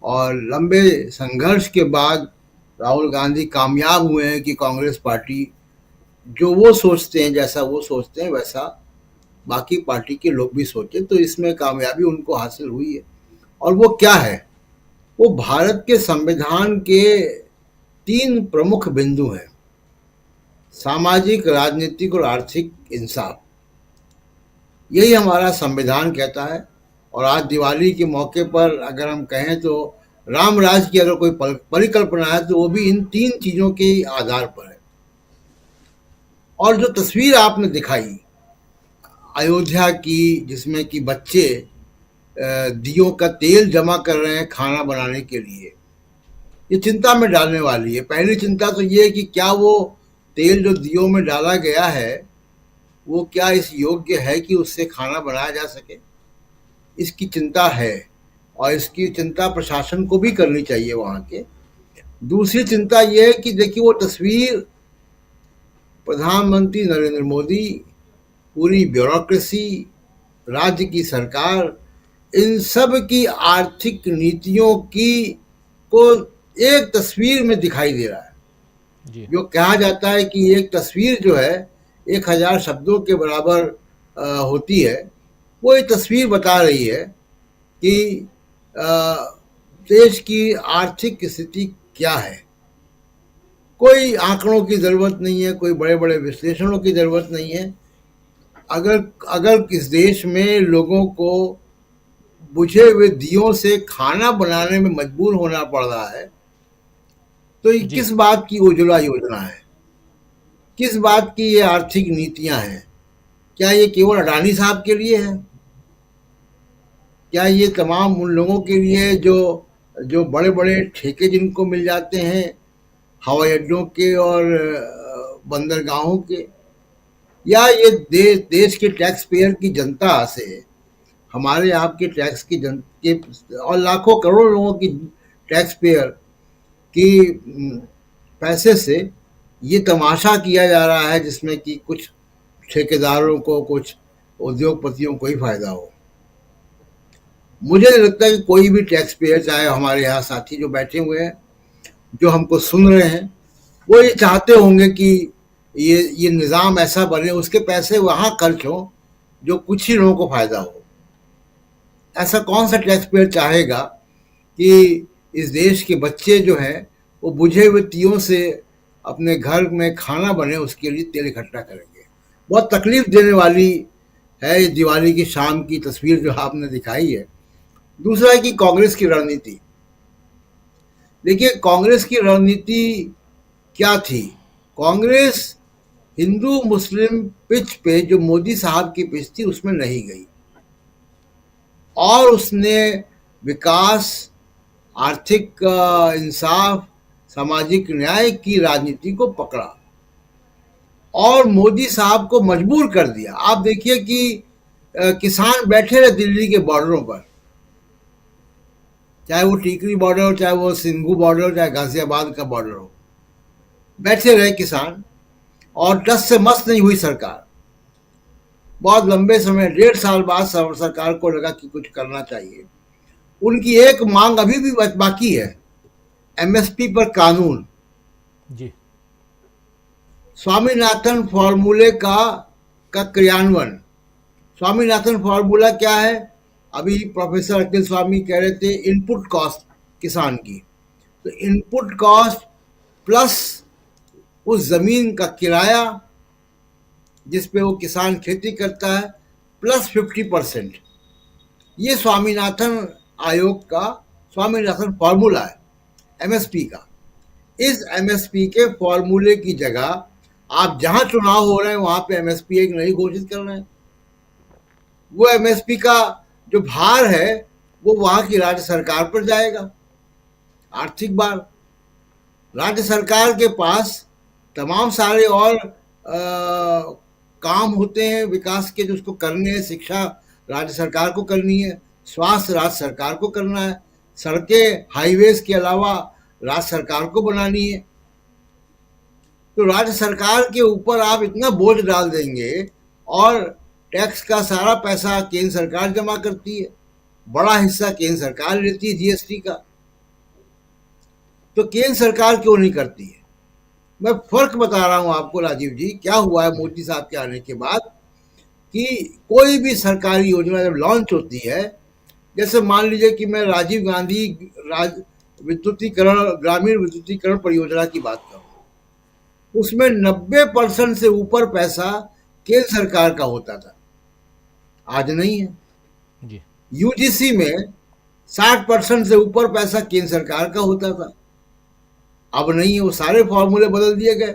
और लंबे संघर्ष के बाद राहुल गांधी कामयाब हुए हैं कि कांग्रेस पार्टी जो वो सोचते हैं, जैसा वो सोचते हैं वैसा बाकी पार्टी के लोग भी सोचे, तो इसमें कामयाबी उनको हासिल हुई है। और वो क्या है? वो भारत के संविधान के 3 प्रमुख बिंदु हैं: सामाजिक, राजनीतिक और आर्थिक इंसाफ। यही हमारा संविधान कहता है। और आज दिवाली के मौके पर अगर हम कहें तो राम राज की अगर कोई परिकल्पना है तो वो भी इन 3 चीजों के आधार पर है। और जो तस्वीर आपने दिखाई अयोध्या की, जिसमें कि बच्चे दियों का तेल जमा कर रहे हैं खाना बनाने के लिए, ये चिंता में डालने वाली है। पहली चिंता तो ये है कि क्या वो तेल जो दियों में डाला गया है वो क्या इस योग्य है कि उससे खाना बनाया जा सके, इसकी चिंता है। और इसकी चिंता प्रशासन को भी करनी चाहिए वहाँ के। दूसरी चिंता ये है कि देखिए, वो तस्वीर प्रधानमंत्री नरेंद्र मोदी, पूरी ब्यूरोक्रेसी, राज्य की सरकार, इन सब की आर्थिक नीतियों की को एक तस्वीर में दिखाई दे रहा है। जो कहा जाता है कि एक तस्वीर जो है 1000 शब्दों के बराबर होती है, वो एक तस्वीर बता रही है कि देश की आर्थिक स्थिति क्या है। कोई आंकड़ों की जरूरत नहीं है, कोई बड़े बड़े विश्लेषणों की जरूरत नहीं है। अगर इस देश में लोगों को बुझे हुए दियों से खाना बनाने में मजबूर होना पड़ रहा है तो ये किस बात की उज्ज्वला योजना है, किस बात की ये आर्थिक नीतियां हैं? क्या ये केवल अडानी साहब के लिए है? क्या ये तमाम उन लोगों के लिए जो बड़े बड़े ठेके जिनको मिल जाते हैं हवाई अड्डों के और बंदरगाहों के? या ये देश के टैक्स पेयर की जनता से, हमारे आपके टैक्स की के और लाखों करोड़ों लोगों की टैक्स पेयर की पैसे से ये तमाशा किया जा रहा है जिसमें कि कुछ ठेकेदारों को, कुछ उद्योगपतियों को ही फायदा हो? मुझे नहीं लगता कि कोई भी टैक्स पेयर, चाहे हमारे यहाँ साथी जो बैठे हुए हैं, जो हमको सुन रहे हैं, वो ये चाहते होंगे कि ये निज़ाम ऐसा बने, उसके पैसे वहाँ खर्च हो जो कुछ ही लोगों को फायदा हो। ऐसा कौन सा टैक्स पेयर चाहेगा कि इस देश के बच्चे जो हैं वो बुझे हुए दियों से अपने घर में खाना बने उसके लिए तेल इकट्ठा करेंगे? बहुत तकलीफ देने वाली है ये दिवाली की शाम की तस्वीर जो आपने दिखाई है। दूसरा है कि कांग्रेस की रणनीति। देखिए, कांग्रेस की रणनीति क्या थी? कांग्रेस हिंदू मुस्लिम पिच पे, जो मोदी साहब की पिच थी, उसमें नहीं गई और उसने विकास, आर्थिक इंसाफ, सामाजिक न्याय की राजनीति को पकड़ा और मोदी साहब को मजबूर कर दिया। आप देखिए कि किसान बैठे रहे दिल्ली के बॉर्डरों पर, चाहे वो टीकरी बॉर्डर हो, चाहे वो सिंघू बॉर्डर हो, चाहे गाजियाबाद का बॉर्डर हो, बैठे रहे किसान और टस से मस नहीं हुई सरकार। बहुत लंबे समय, 1.5 साल बाद सरकार को लगा कि कुछ करना चाहिए। उनकी एक मांग अभी भी बाकी है, एमएसपी पर कानून जी, स्वामीनाथन फॉर्मूले का क्रियान्वयन। स्वामीनाथन फॉर्मूला क्या है? अभी प्रोफेसर अखिल स्वामी कह रहे थे इनपुट कॉस्ट किसान की, तो इनपुट कॉस्ट प्लस उस जमीन का किराया जिस पे वो किसान खेती करता है प्लस 50%, ये स्वामीनाथन आयोग का स्वामीनाथन फॉर्मूला है एमएसपी का। इस एमएसपी के फॉर्मूले की जगह आप जहां चुनाव हो रहे हैं वहां पे एमएसपी एक नहीं घोषित कर रहे हैं। वो एमएसपी का जो भार है वो वहां की राज्य सरकार पर जाएगा। आर्थिक भार राज्य सरकार के पास तमाम सारे और काम होते हैं विकास के, जो उसको करने हैं। शिक्षा राज्य सरकार को करनी है, स्वास्थ्य राज्य सरकार को करना है, सड़कें हाईवेज के अलावा राज्य सरकार को बनानी है। तो राज्य सरकार के ऊपर आप इतना बोझ डाल देंगे, और टैक्स का सारा पैसा केंद्र सरकार जमा करती है, बड़ा हिस्सा केंद्र सरकार लेती है जीएसटी का। तो केंद्र सरकार क्यों नहीं करती है? मैं फर्क बता रहा हूं आपको राजीव जी, क्या हुआ है मोदी साहब के आने के बाद कि कोई भी सरकारी योजना जब लॉन्च होती है, जैसे मान लीजिए कि मैं राजीव गांधी विद्युतीकरण, ग्रामीण विद्युतीकरण परियोजना की बात करूं, उसमें 90% से ऊपर पैसा केंद्र सरकार का होता था, आज नहीं है जी। यूजीसी में 60% से ऊपर पैसा केंद्र सरकार का होता था, अब नहीं है। वो सारे फॉर्मूले बदल दिए गए।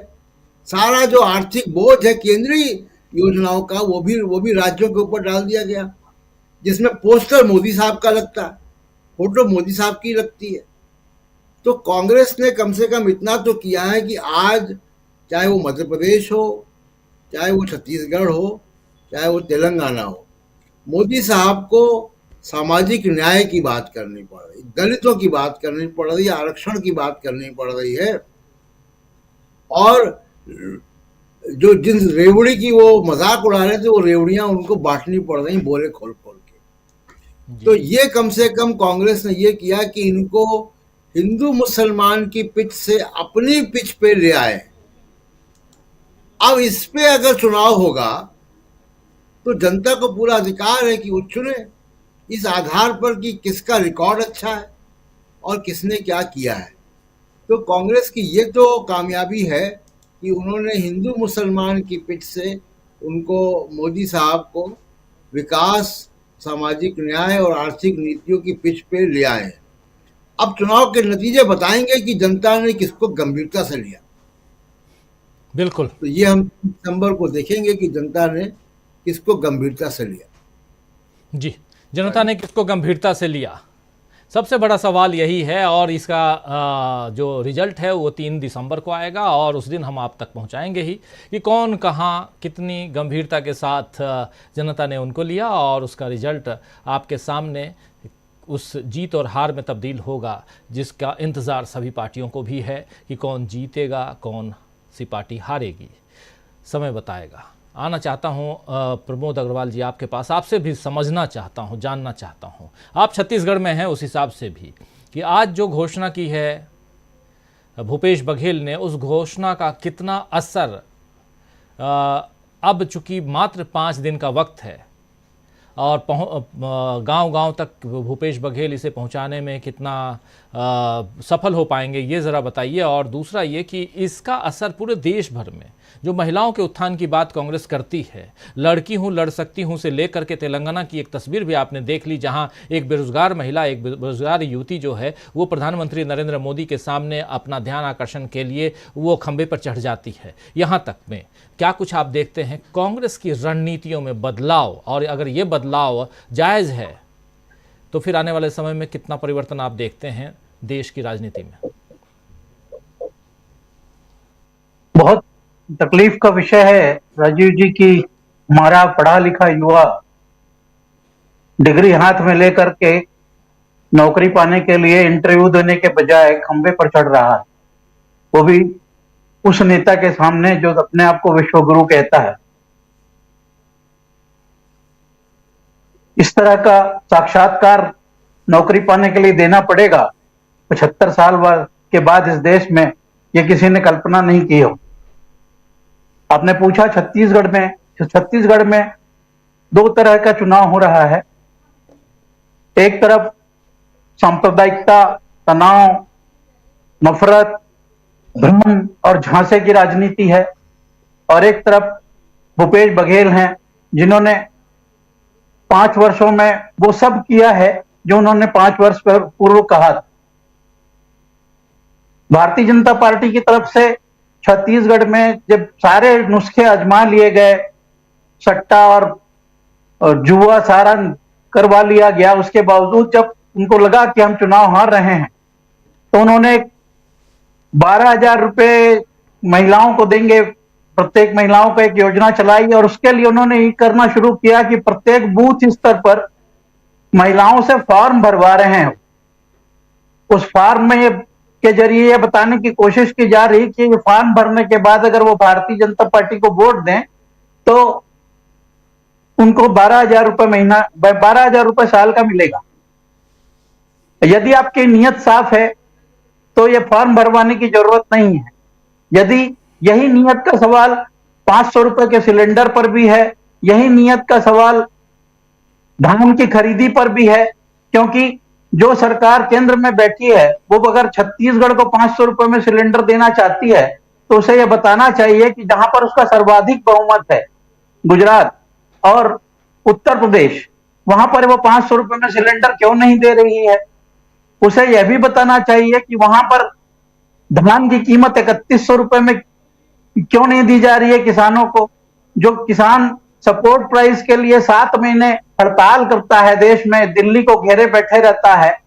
सारा जो आर्थिक बोझ है केंद्रीय योजनाओं का वो भी राज्यों के ऊपर डाल दिया गया, जिसमें पोस्टर मोदी साहब का लगता है, फोटो मोदी साहब की लगती है। तो कांग्रेस ने कम से कम इतना तो किया है कि आज चाहे वो मध्य प्रदेश हो, चाहे वो छत्तीसगढ़ हो, चाहे वो तेलंगाना हो, मोदी साहब को सामाजिक न्याय की बात करनी पड़ रही, दलितों की बात करनी पड़ रही है, आरक्षण की बात करनी पड़ रही है, और जो जिन रेवड़ी की वो मजाक उड़ा रहे थे वो रेवड़ियां उनको बांटनी पड़ रही बोले खोल खोल के। तो ये कम से कम कांग्रेस ने ये किया कि इनको हिंदू मुसलमान की पिच से अपनी पिच पे ले आए। अब इस पे अगर चुनाव होगा तो जनता को पूरा अधिकार है कि वो चुने इस आधार पर कि किसका रिकॉर्ड अच्छा है और किसने क्या किया है। तो कांग्रेस की ये तो कामयाबी है कि उन्होंने हिंदू मुसलमान की पिच से उनको, मोदी साहब को विकास, सामाजिक न्याय और आर्थिक नीतियों की पिच पे ले आए हैं। अब चुनाव के नतीजे बताएंगे कि जनता ने किसको गंभीरता से लिया। बिल्कुल। तो ये हम दिसंबर को देखेंगे कि जनता ने किसको गंभीरता से लिया। जी, जनता ने किसको गंभीरता से लिया, सबसे बड़ा सवाल यही है। और इसका जो रिजल्ट है वो 3 दिसंबर को आएगा, और उस दिन हम आप तक पहुंचाएंगे ही कि कौन कहाँ कितनी गंभीरता के साथ जनता ने उनको लिया, और उसका रिजल्ट आपके सामने उस जीत और हार में तब्दील होगा, जिसका इंतज़ार सभी पार्टियों को भी है कि कौन जीतेगा, कौन सी पार्टी हारेगी, समय बताएगा। आना चाहता हूं प्रमोद अग्रवाल जी आपके पास, आपसे भी समझना चाहता हूं, जानना चाहता हूं, आप छत्तीसगढ़ में हैं, उस हिसाब से भी कि आज जो घोषणा की है भूपेश बघेल ने, उस घोषणा का कितना असर, अब चूंकि मात्र 5 दिन का वक्त है और गांव-गांव तक भूपेश बघेल इसे पहुंचाने में कितना सफल हो पाएंगे, ये ज़रा बताइए। और दूसरा ये कि इसका असर पूरे देश भर में, जो महिलाओं के उत्थान की बात कांग्रेस करती है, लड़की हूँ लड़ सकती हूँ से लेकर के तेलंगाना की एक तस्वीर भी आपने देख ली, जहां एक बेरोजगार महिला, एक बेरोजगार युवती जो है वो प्रधानमंत्री नरेंद्र मोदी के सामने अपना ध्यान आकर्षण के लिए वो खंबे पर चढ़ जाती है। यहाँ तक में क्या कुछ आप देखते हैं कांग्रेस की रणनीतियों में बदलाव, और अगर ये बदलाव जायज़ है तो फिर आने वाले समय में कितना परिवर्तन आप देखते हैं देश की राजनीति में? बहुत तकलीफ का विषय है राजीव जी की हमारा पढ़ा लिखा युवा डिग्री हाथ में लेकर के नौकरी पाने के लिए इंटरव्यू देने के बजाय खंबे पर चढ़ रहा है, वो भी उस नेता के सामने जो अपने आप को विश्वगुरु कहता है। इस तरह का साक्षात्कार नौकरी पाने के लिए देना पड़ेगा 75 साल के बाद इस देश में, ये किसी ने कल्पना नहीं की हो। आपने पूछा छत्तीसगढ़ में 2 तरह का चुनाव हो रहा है। एक तरफ सांप्रदायिकता, तनाव, नफरत, भ्रम और झांसे की राजनीति है, और एक तरफ भूपेश बघेल हैं जिन्होंने 5 वर्षों में वो सब किया है जो उन्होंने 5 वर्ष पूर्व कहा था। भारतीय जनता पार्टी की तरफ से छत्तीसगढ़ में जब सारे नुस्खे आजमा लिए गए, सट्टा और जुआ सारा करवा लिया गया, उसके बावजूद जब उनको लगा कि हम चुनाव हार रहे हैं तो उन्होंने 12,000 रुपए महिलाओं को देंगे, प्रत्येक महिलाओं को एक योजना चलाई और उसके लिए उन्होंने ये करना शुरू किया कि प्रत्येक बूथ स्तर पर महिलाओं से फॉर्म भरवा रहे हैं। उस फॉर्म में के जरिए ये बताने की कोशिश की जा रही कि फॉर्म भरने के बाद अगर वो भारतीय जनता पार्टी को वोट दें तो उनको 12,000 रुपए महीना, 12,000 रुपए साल का मिलेगा। यदि आपकी नीयत साफ है तो ये फॉर्म भरवाने की जरूरत नहीं है। यदि यही नीयत का सवाल 500 रुपए के सिलेंडर पर भी है, यही नीयत का सवाल धान की खरीदी पर भी है, क्योंकि जो सरकार केंद्र में बैठी है वो अगर छत्तीसगढ़ को 500 रुपए में सिलेंडर देना चाहती है तो उसे यह बताना चाहिए कि जहां पर उसका सर्वाधिक बहुमत है, गुजरात और उत्तर प्रदेश, वहां पर वो 500 रुपए में सिलेंडर क्यों नहीं दे रही है। उसे यह भी बताना चाहिए कि वहां पर धान की कीमत 3100 रुपए में क्यों नहीं दी जा रही है किसानों को। जो किसान सपोर्ट प्राइस के लिए 7 महीने हड़ताल करता है, देश में दिल्ली को घेरे बैठे रहता है,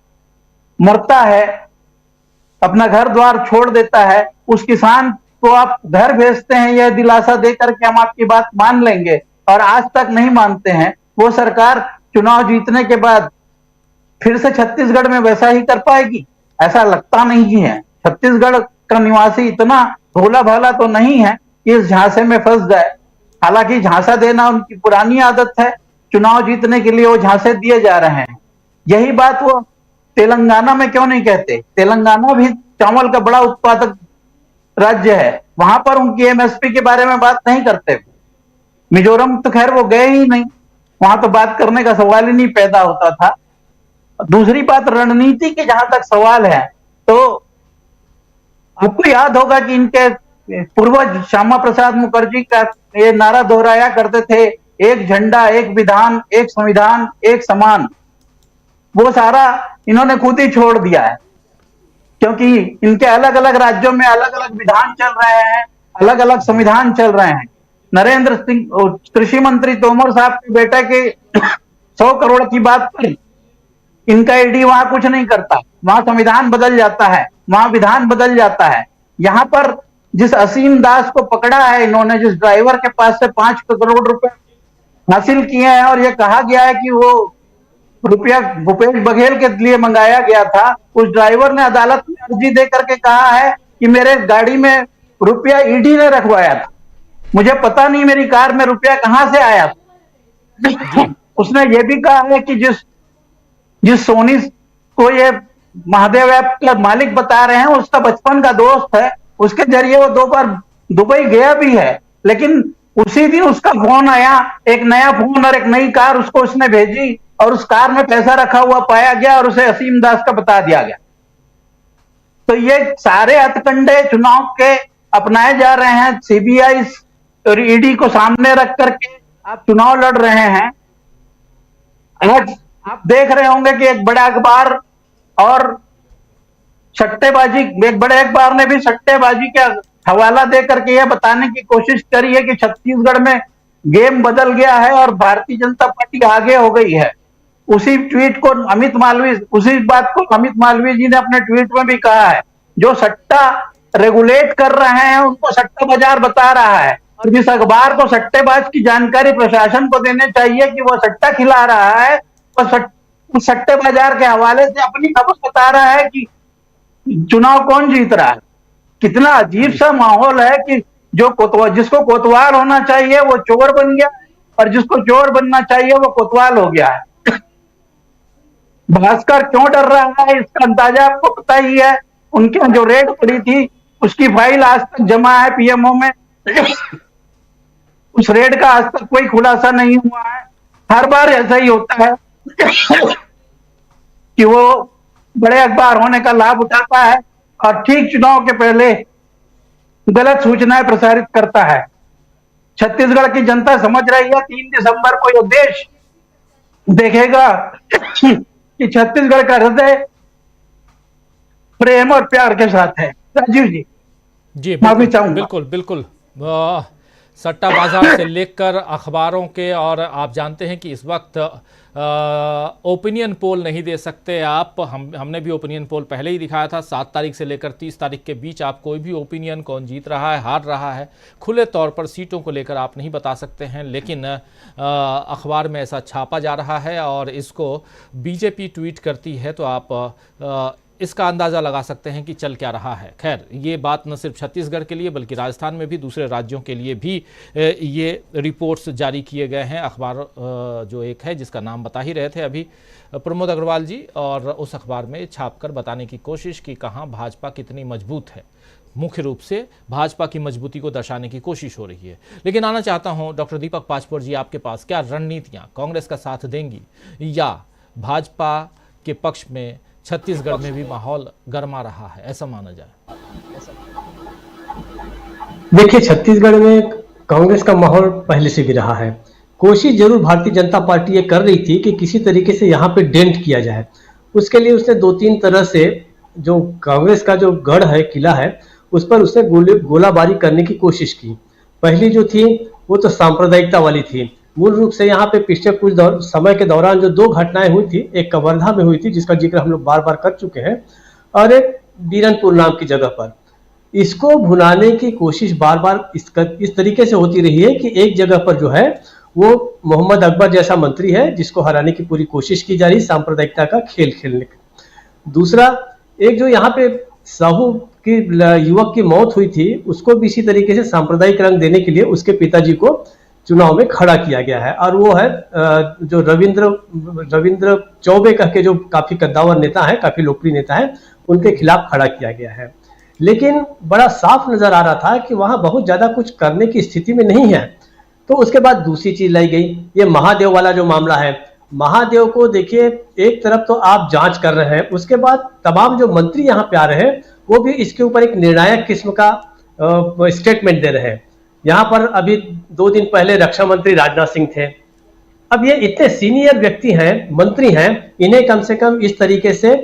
मरता है, अपना घर द्वार छोड़ देता है, उस किसान को आप घर भेजते हैं यह दिलासा देकर के हम आपकी बात मान लेंगे, और आज तक नहीं मानते हैं। वो सरकार चुनाव जीतने के बाद फिर से छत्तीसगढ़ में वैसा ही कर पाएगी, ऐसा लगता नहीं है। छत्तीसगढ़ का निवासी इतना भोला भाला तो नहीं है कि इस झांसे में फंस जाए। हालांकि झांसा देना उनकी पुरानी आदत है, चुनाव जीतने के लिए वो झांसे दिए जा रहे हैं। यही बात वो तेलंगाना में क्यों नहीं कहते। तेलंगाना भी चावल का बड़ा उत्पादक राज्य है, वहां पर उनकी एमएसपी के बारे में बात नहीं करते। मिजोरम तो खैर वो गए ही नहीं, वहां तो बात करने का सवाल ही नहीं पैदा होता था। दूसरी बात, रणनीति के जहां तक सवाल है तो आपको याद होगा कि इनके पूर्वज श्यामा प्रसाद मुखर्जी का ये नारा दोहराया करते थे, एक झंडा, एक विधान, एक संविधान, एक समान। वो सारा इन्होंने खुद ही छोड़ दिया है, क्योंकि इनके अलग अलग राज्यों में अलग अलग विधान चल रहे हैं, अलग अलग संविधान चल रहे हैं। नरेंद्र सिंह कृषि मंत्री तोमर साहब के बेटे के 100 करोड़ की बात पर इनका ईडी वहां कुछ नहीं करता, वहां संविधान बदल जाता है, वहां विधान बदल जाता है। यहां पर जिस असीम दास को पकड़ा है इन्होंने, जिस ड्राइवर के पास से 5 करोड़ रुपए हासिल किए हैं और यह कहा गया है कि वो रुपया भूपेश बघेल के लिए मंगाया गया था, उस ड्राइवर ने अदालत में अर्जी दे करके कहा है कि मेरे गाड़ी में रुपया ईडी ने रखवाया था, मुझे पता नहीं मेरी कार में रुपया कहां से आया था। उसने ये भी कहा है कि जिस सोनी को ये महादेव ऐप का मालिक बता रहे हैं उसका बचपन का दोस्त है, उसके जरिए वो 2 बार दुबई गया भी है, लेकिन उसी दिन उसका फोन आया, एक नया फोन और एक नई कार उसको उसने भेजी और उस कार में पैसा रखा हुआ पाया गया और उसे असीम दास का बता दिया गया। तो ये सारे हथकंडे चुनाव के अपनाए जा रहे हैं। सीबीआई और ईडी को सामने रख करके आप चुनाव लड़ रहे हैं। आज आप देख रहे होंगे कि एक बड़ा अखबार और सट्टेबाजी, एक बड़े अखबार ने भी सट्टेबाजी का हवाला दे करके यह बताने की कोशिश करी है कि छत्तीसगढ़ में गेम बदल गया है और भारतीय जनता पार्टी आगे हो गई है। उसी बात को अमित मालवीय जी ने अपने ट्वीट में भी कहा है, जो सट्टा रेगुलेट कर रहे हैं उनको सट्टा बाजार बता रहा है, और जिस अखबार को सट्टेबाज की जानकारी प्रशासन को देने चाहिए कि वो सट्टा खिला रहा है, वो सट्टे बाजार के हवाले से अपनी खबर बता रहा है कि चुनाव कौन जीत रहा है। कितना अजीब सा माहौल है कि जिसको कोतवाल होना चाहिए वो चोर बन गया और जिसको चोर बनना चाहिए वो कोतवाल हो गया है। भास्कर क्यों डर रहा है इसका अंदाजा आपको पता ही है। उनके यहाँ जो रेड पड़ी थी उसकी फाइल आज तक जमा है पीएमओ में। उस रेड का आज तक कोई खुलासा नहीं हुआ है। हर बार ऐसा ही होता है कि वो बड़े अखबार होने का लाभ उठाता है और ठीक चुनाव के पहले गलत सूचनाएं प्रसारित करता है। छत्तीसगढ़ की जनता समझ रही है 3 दिसंबर को यह देश देखेगा कि छत्तीसगढ़ का हृदय प्रेम और प्यार के साथ है। राजीव जी। जी माफी बिल्कुल चाहूंगा। बिल्कुल बिल्कुल। सट्टा बाजार से लेकर अखबारों के, और आप जानते हैं कि इस वक्त ओपिनियन पोल नहीं दे सकते आप। हमने भी ओपिनियन पोल पहले ही दिखाया था। 7 तारीख से लेकर 30 तारीख के बीच आप कोई भी ओपिनियन, कौन जीत रहा है हार रहा है, खुले तौर पर सीटों को लेकर आप नहीं बता सकते हैं। लेकिन अखबार में ऐसा छापा जा रहा है और इसको बीजेपी ट्वीट करती है तो आप इसका अंदाज़ा लगा सकते हैं कि चल क्या रहा है। खैर, ये बात न सिर्फ छत्तीसगढ़ के लिए बल्कि राजस्थान में भी, दूसरे राज्यों के लिए भी ये रिपोर्ट्स जारी किए गए हैं। अखबार जो एक है जिसका नाम बता ही रहे थे अभी प्रमोद अग्रवाल जी, और उस अखबार में छापकर बताने की कोशिश की कहाँ भाजपा कितनी मजबूत है। मुख्य रूप से भाजपा की मजबूती को दर्शाने की कोशिश हो रही है। लेकिन आना चाहता हूँ डॉक्टर दीपक पाचपोर जी आपके पास, क्या रणनीतियाँ कांग्रेस का साथ देंगी या भाजपा के पक्ष में छत्तीसगढ़ में भी माहौल गर्मा रहा है, ऐसा माना जाए? देखिए, छत्तीसगढ़ में कांग्रेस का माहौल पहले से भी रहा है। कोशिश जरूर भारतीय जनता पार्टी ये कर रही थी कि किसी तरीके से यहाँ पे डेंट किया जाए। उसके लिए उसने 2-3 तरह से जो कांग्रेस का जो गढ़ है, किला है, उस पर उसने गोलाबारी करने की कोशिश की। पहली जो थी वो तो सांप्रदायिकता वाली थी। मूल रूप से यहाँ पे पिछले कुछ समय के दौरान जो 2 घटनाएं हुई थी, एक कवर्धा में हुई थी जिसका जिक्र हम लोग बार बार कर चुके हैं, और एक बीरनपुर नाम की जगह पर। इसको भुनाने की कोशिश बार बार इस तरीके से होती रही है कि एक जगह पर जो है वो मोहम्मद अकबर जैसा मंत्री है जिसको हराने की पूरी कोशिश की जा रही, सांप्रदायिकता का खेल खेलने का। दूसरा, एक जो यहाँ पे साहू की युवक की मौत हुई थी, उसको भी इसी तरीके से सांप्रदायिक रंग देने के लिए उसके पिताजी को चुनाव में खड़ा किया गया है, और वो है जो रविंद्र चौबे कह के जो काफी कद्दावर नेता है, काफी लोकप्रिय नेता है, उनके खिलाफ खड़ा किया गया है। लेकिन बड़ा साफ नजर आ रहा था कि वहां बहुत ज्यादा कुछ करने की स्थिति में नहीं है। तो उसके बाद दूसरी चीज लाई गई, ये महादेव वाला जो मामला है। महादेव को देखिए, एक तरफ तो आप जांच कर रहे हैं, उसके बाद तमाम जो मंत्री यहाँ पे आ रहे हैं वो भी इसके ऊपर एक निर्णायक किस्म का स्टेटमेंट दे रहे हैं। यहाँ पर अभी 2 दिन पहले रक्षा मंत्री राजनाथ सिंह थे। अब ये इतने सीनियर व्यक्ति हैं, मंत्री हैं, इन्हें कम से कम इस तरीके से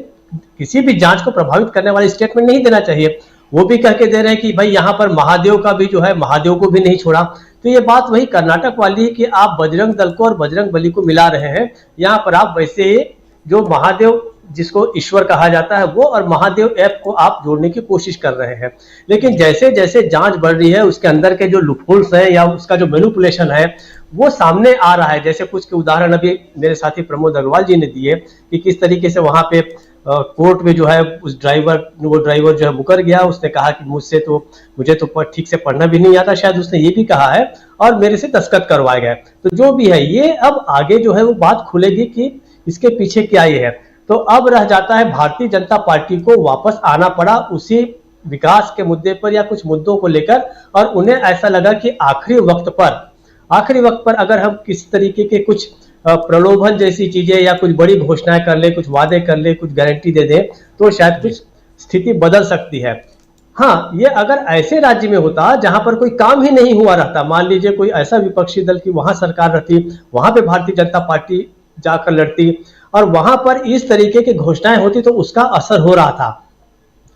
किसी भी जांच को प्रभावित करने वाली स्टेटमेंट नहीं देना चाहिए। वो भी कह के दे रहे हैं कि भाई यहाँ पर महादेव का भी जो है, महादेव को भी नहीं छोड़ा। तो ये बात वही कर्नाटक वाली है कि आप बजरंग दल को और बजरंग बली को मिला रहे हैं। यहाँ पर आप वैसे ही जो महादेव जिसको ईश्वर कहा जाता है वो और महादेव ऐप को आप जोड़ने की कोशिश कर रहे हैं। लेकिन जैसे जैसे जांच बढ़ रही है, उसके अंदर के जो लूपहोल्स हैं या उसका जो मैनिपुलेशन है वो सामने आ रहा है। जैसे कुछ के उदाहरण अभी मेरे साथी प्रमोद अग्रवाल जी ने दिए कि किस तरीके से वहां पे कोर्ट में जो है उस वो ड्राइवर जो है मुकर गया। उसने कहा कि मुझे तो ठीक से पढ़ना भी नहीं आता, शायद उसने ये भी कहा है, और मेरे से दस्तखत करवाए गए। तो जो भी है, ये अब आगे जो है वो बात खुलेगी कि इसके पीछे क्या ये है। तो अब रह जाता है भारतीय जनता पार्टी को वापस आना पड़ा उसी विकास के मुद्दे पर या कुछ मुद्दों को लेकर, और उन्हें ऐसा लगा कि आखिरी वक्त पर अगर हम किसी तरीके के कुछ प्रलोभन जैसी चीजें या कुछ बड़ी घोषणाएं कर ले, कुछ वादे कर ले, कुछ गारंटी दे दें, तो शायद कुछ स्थिति बदल सकती है। हाँ, ये अगर ऐसे राज्य में होता जहां पर कोई काम ही नहीं हुआ रहता, मान लीजिए कोई ऐसा विपक्षी दल की वहां सरकार रहती, वहां पे भारतीय जनता पार्टी जाकर लड़ती और वहां पर इस तरीके की घोषणाएं होती तो उसका असर हो रहा था।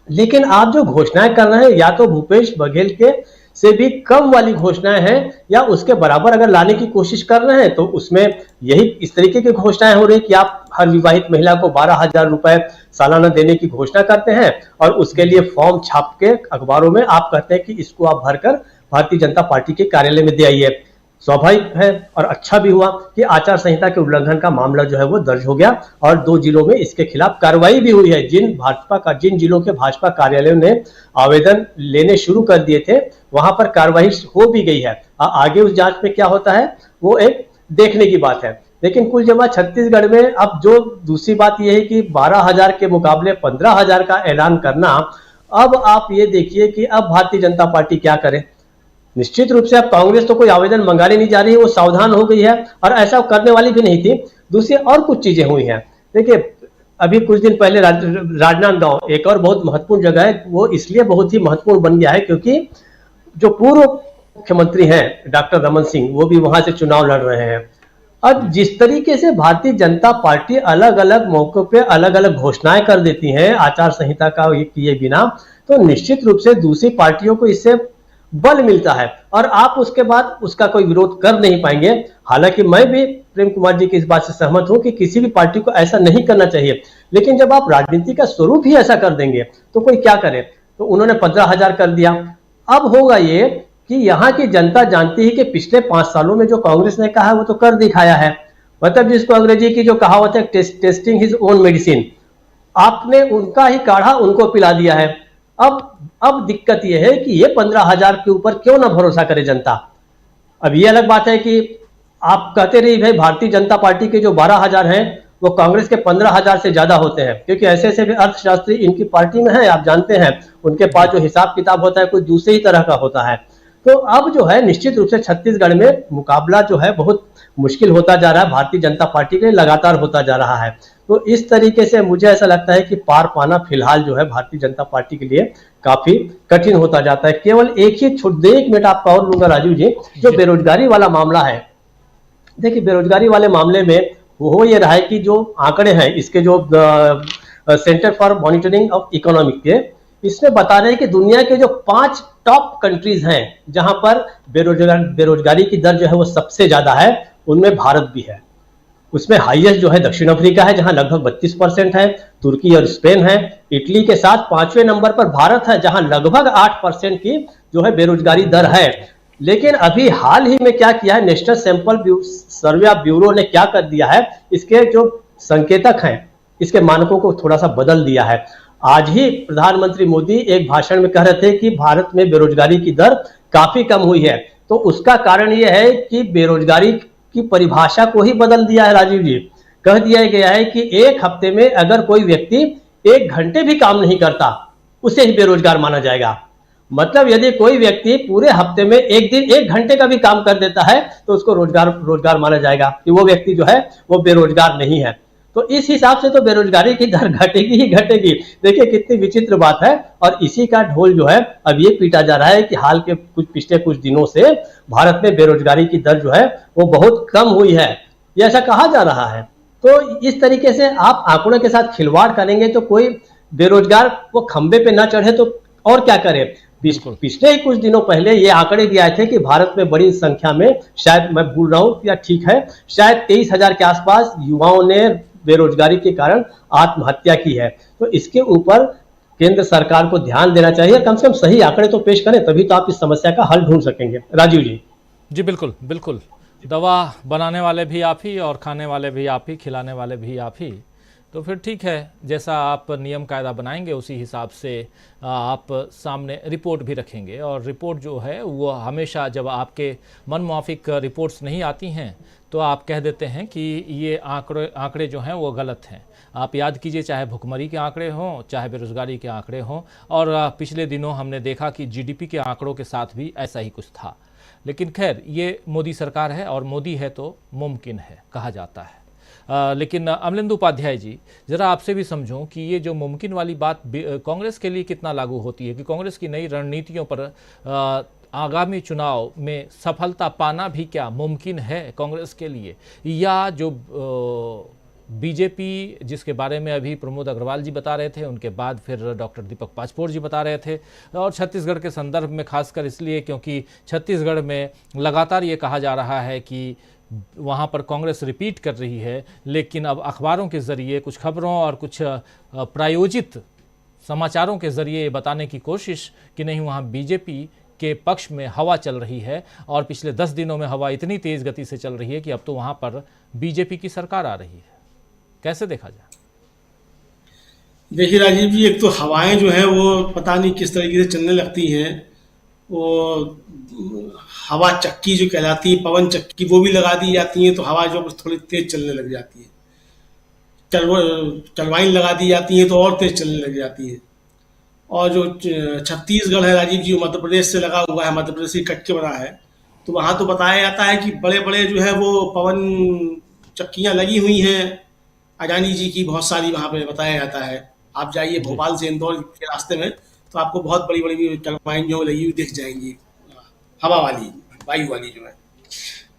लेकिन आप जो घोषणाएं कर रहे हैं या तो भूपेश बघेल के से भी कम वाली घोषणाएं हैं या उसके बराबर अगर लाने की कोशिश कर रहे हैं, तो उसमें यही इस तरीके की घोषणाएं हो रही कि आप हर विवाहित महिला को 12,000 रुपए सालाना देने की घोषणा करते हैं और उसके लिए फॉर्म छाप के अखबारों में आप कहते हैं कि इसको आप भरकर भारतीय जनता पार्टी के कार्यालय में दे आइए। स्वाभाविक है और अच्छा भी हुआ कि आचार संहिता के उल्लंघन का मामला जो है वो दर्ज हो गया और 2 जिलों में इसके खिलाफ कार्रवाई भी हुई है। जिन जिलों के भाजपा कार्यालयों ने आवेदन लेने शुरू कर दिए थे वहां पर कार्रवाई हो भी गई है। आगे उस जांच में क्या होता है वो एक देखने की बात है। लेकिन कुल जमा छत्तीसगढ़ में अब जो दूसरी बात यह है कि 12,000 के मुकाबले 15,000 का ऐलान करना, अब आप ये देखिए कि अब भारतीय जनता पार्टी क्या करे। निश्चित रूप से अब कांग्रेस तो कोई आवेदन मंगाने नहीं जा रही है, वो सावधान हो गई है और ऐसा करने वाली भी नहीं थी। दूसरी और कुछ चीजें हुई हैं। देखिए, अभी कुछ दिन पहले राजनांदगांव एक और बहुत महत्वपूर्ण जगह है, वो इसलिए बहुत ही महत्वपूर्ण बन गया है क्योंकि जो पूर्व मुख्यमंत्री हैं डॉक्टर रमन सिंह, वो भी वहां से चुनाव लड़ रहे हैं। अब जिस तरीके से भारतीय जनता पार्टी अलग अलग मौकों पे अलग अलग घोषणाएं कर देती है आचार संहिता का ये किए बिना, तो निश्चित रूप से दूसरी पार्टियों को इससे बल मिलता है और आप उसके बाद उसका कोई विरोध कर नहीं पाएंगे। हालांकि मैं भी प्रेम कुमार जी की इस बात से सहमत हूं कि किसी भी पार्टी को ऐसा नहीं करना चाहिए, लेकिन जब आप राजनीति का स्वरूप ही ऐसा कर देंगे तो कोई क्या करे। तो उन्होंने 15,000 कर दिया। अब होगा ये कि यहाँ की जनता जानती है कि पिछले 5 सालों में जो कांग्रेस ने कहा है वो तो कर दिखाया है। मतलब जिसको अंग्रेजी की जो कहावत है टेस्टिंग हिज ओन मेडिसिन, आपने उनका ही काढ़ा उनको पिला दिया है। अब दिक्कत यह है कि ये 15,000 के ऊपर क्यों ना भरोसा करे जनता। अब ये अलग बात है कि आप कहते रहिए भाई भारतीय जनता पार्टी के जो 12,000 हैं वो कांग्रेस के 15,000 से ज्यादा होते हैं, क्योंकि ऐसे ऐसे भी अर्थशास्त्री इनकी पार्टी में है, आप जानते हैं उनके पास जो हिसाब किताब होता है कुछ दूसरे ही तरह का होता है। तो अब जो है निश्चित रूप से छत्तीसगढ़ में मुकाबला जो है बहुत मुश्किल होता जा रहा है, भारतीय जनता पार्टी के लिए लगातार होता जा रहा है। तो इस तरीके से मुझे ऐसा लगता है कि पार पाना फिलहाल जो है भारतीय जनता पार्टी के लिए काफी कठिन होता जाता है। केवल एक मिनट आपका और लूंगा राजीव जी, जो बेरोजगारी वाला मामला है, देखिए बेरोजगारी वाले मामले में वो ये रहा है कि जो आंकड़े हैं इसके जो centre for monitoring of economic के, इसमें बता रहे हैं कि दुनिया के जो 5 टॉप कंट्रीज हैं जहां पर बेरोजगारी की दर जो है वो सबसे ज्यादा है, उनमें भारत भी है। उसमें हाईएस्ट जो है दक्षिण अफ्रीका है जहां लगभग 32% है, तुर्की और स्पेन है। इटली के साथ 5वें नंबर पर भारत है जहां लगभग 8% की जो है बेरोजगारी दर है। लेकिन अभी हाल ही में क्या किया है, नेशनल सैंपल सर्वे ब्यूरो ने क्या कर दिया है, इसके जो संकेतक हैं इसके मानकों को थोड़ा सा बदल दिया है। आज ही प्रधानमंत्री मोदी एक भाषण में कह रहे थे कि भारत में बेरोजगारी की दर काफी कम हुई है। तो उसका कारण यह है कि बेरोजगारी की परिभाषा को ही बदल दिया है राजीव जी। कह दिया गया है कि एक हफ्ते में अगर कोई व्यक्ति 1 घंटे भी काम नहीं करता उसे ही बेरोजगार माना जाएगा। मतलब यदि कोई व्यक्ति पूरे हफ्ते में एक दिन 1 घंटे का भी काम कर देता है तो उसको रोजगार माना जाएगा, कि वो व्यक्ति जो है वो बेरोजगार नहीं है। तो इस हिसाब से तो बेरोजगारी की दर घटेगी ही घटेगी। देखिए कितनी विचित्र बात है। और इसी का ढोल जो है अब ये पीटा जा रहा है कि हाल के पिछले कुछ दिनों से भारत में बेरोजगारी की दर जो है वो बहुत कम हुई है, ये ऐसा कहा जा रहा है। तो इस तरीके से आप आंकड़ों के साथ खिलवाड़ करेंगे तो कोई बेरोजगार वो खंबे पे ना चढ़े तो और क्या करे। पिछले ही कुछ दिनों पहले ये आंकड़े दिए थे कि भारत में बड़ी संख्या में, शायद मैं भूल रहा हूं या ठीक है, शायद 23,000 के आसपास युवाओं ने बेरोजगारी के कारण आत्महत्या की है। तो इसके ऊपर केंद्र सरकार को ध्यान देना चाहिए, कम से कम सही आंकड़े तो पेश करें, तभी तो आप इस समस्या का हल ढूंढ सकेंगे। राजीव जी। जी बिल्कुल बिल्कुल, दवा बनाने वाले भी आप ही और खाने वाले भी आप ही, खिलाने वाले भी आप ही। तो फिर ठीक है, जैसा आप नियम कायदा बनाएंगे उसी हिसाब से आप सामने रिपोर्ट भी रखेंगे। और रिपोर्ट जो है वो हमेशा जब आपके मन मुआफिक रिपोर्ट्स नहीं आती हैं तो आप कह देते हैं कि ये आंकड़े जो हैं वो गलत हैं। आप याद कीजिए, चाहे भुखमरी के आंकड़े हों, चाहे बेरोजगारी के आंकड़े हों, और पिछले दिनों हमने देखा कि जीडीपी के आंकड़ों के साथ भी ऐसा ही कुछ था। लेकिन खैर, ये मोदी सरकार है और मोदी है तो मुमकिन है कहा जाता है। लेकिन अमलेंदु उपाध्याय जी, ज़रा आपसे भी समझूं कि ये जो मुमकिन वाली बात कांग्रेस के लिए कितना लागू होती है, कि कांग्रेस की नई रणनीतियों पर आगामी चुनाव में सफलता पाना भी क्या मुमकिन है कांग्रेस के लिए, या जो बीजेपी जिसके बारे में अभी प्रमोद अग्रवाल जी बता रहे थे, उनके बाद फिर डॉक्टर दीपक पाचपोर जी बता रहे थे, और छत्तीसगढ़ के संदर्भ में खासकर इसलिए क्योंकि छत्तीसगढ़ में लगातार ये कहा जा रहा है कि वहाँ पर कांग्रेस रिपीट कर रही है, लेकिन अब अखबारों के ज़रिए कुछ खबरों और कुछ प्रायोजित समाचारों के ज़रिए बताने की कोशिश कि नहीं, वहाँ बीजेपी के पक्ष में हवा चल रही है। और पिछले 10 दिनों में हवा इतनी तेज़ गति से चल रही है कि अब तो वहाँ पर बीजेपी की सरकार आ रही है। कैसे देखा जाए? देखिए राजीव जी, एक तो हवाएं जो है वो पता नहीं किस तरीके से चलने लगती हैं। वो हवा चक्की जो कहलाती है, पवन चक्की, वो भी लगा दी जाती है तो हवा जो थोड़ी तेज चलने लग जाती है। टरबाइन लगा दी जाती है तो और तेज चलने लग जाती है। और जो छत्तीसगढ़ है राजीव जी, मध्य प्रदेश से लगा हुआ है, मध्य प्रदेश की कट के बना है, तो वहाँ तो बताया जाता है कि बड़े बड़े जो है वो पवन चक्कियाँ लगी हुई हैं अडानी जी की, बहुत सारी वहाँ पे बताया जाता है। आप जाइए भोपाल से इंदौर के रास्ते में तो आपको बहुत बड़ी बड़ी टरबाइन जो लगी हुई दिख जाएंगी, हवा वाली, वायु वाली जो है।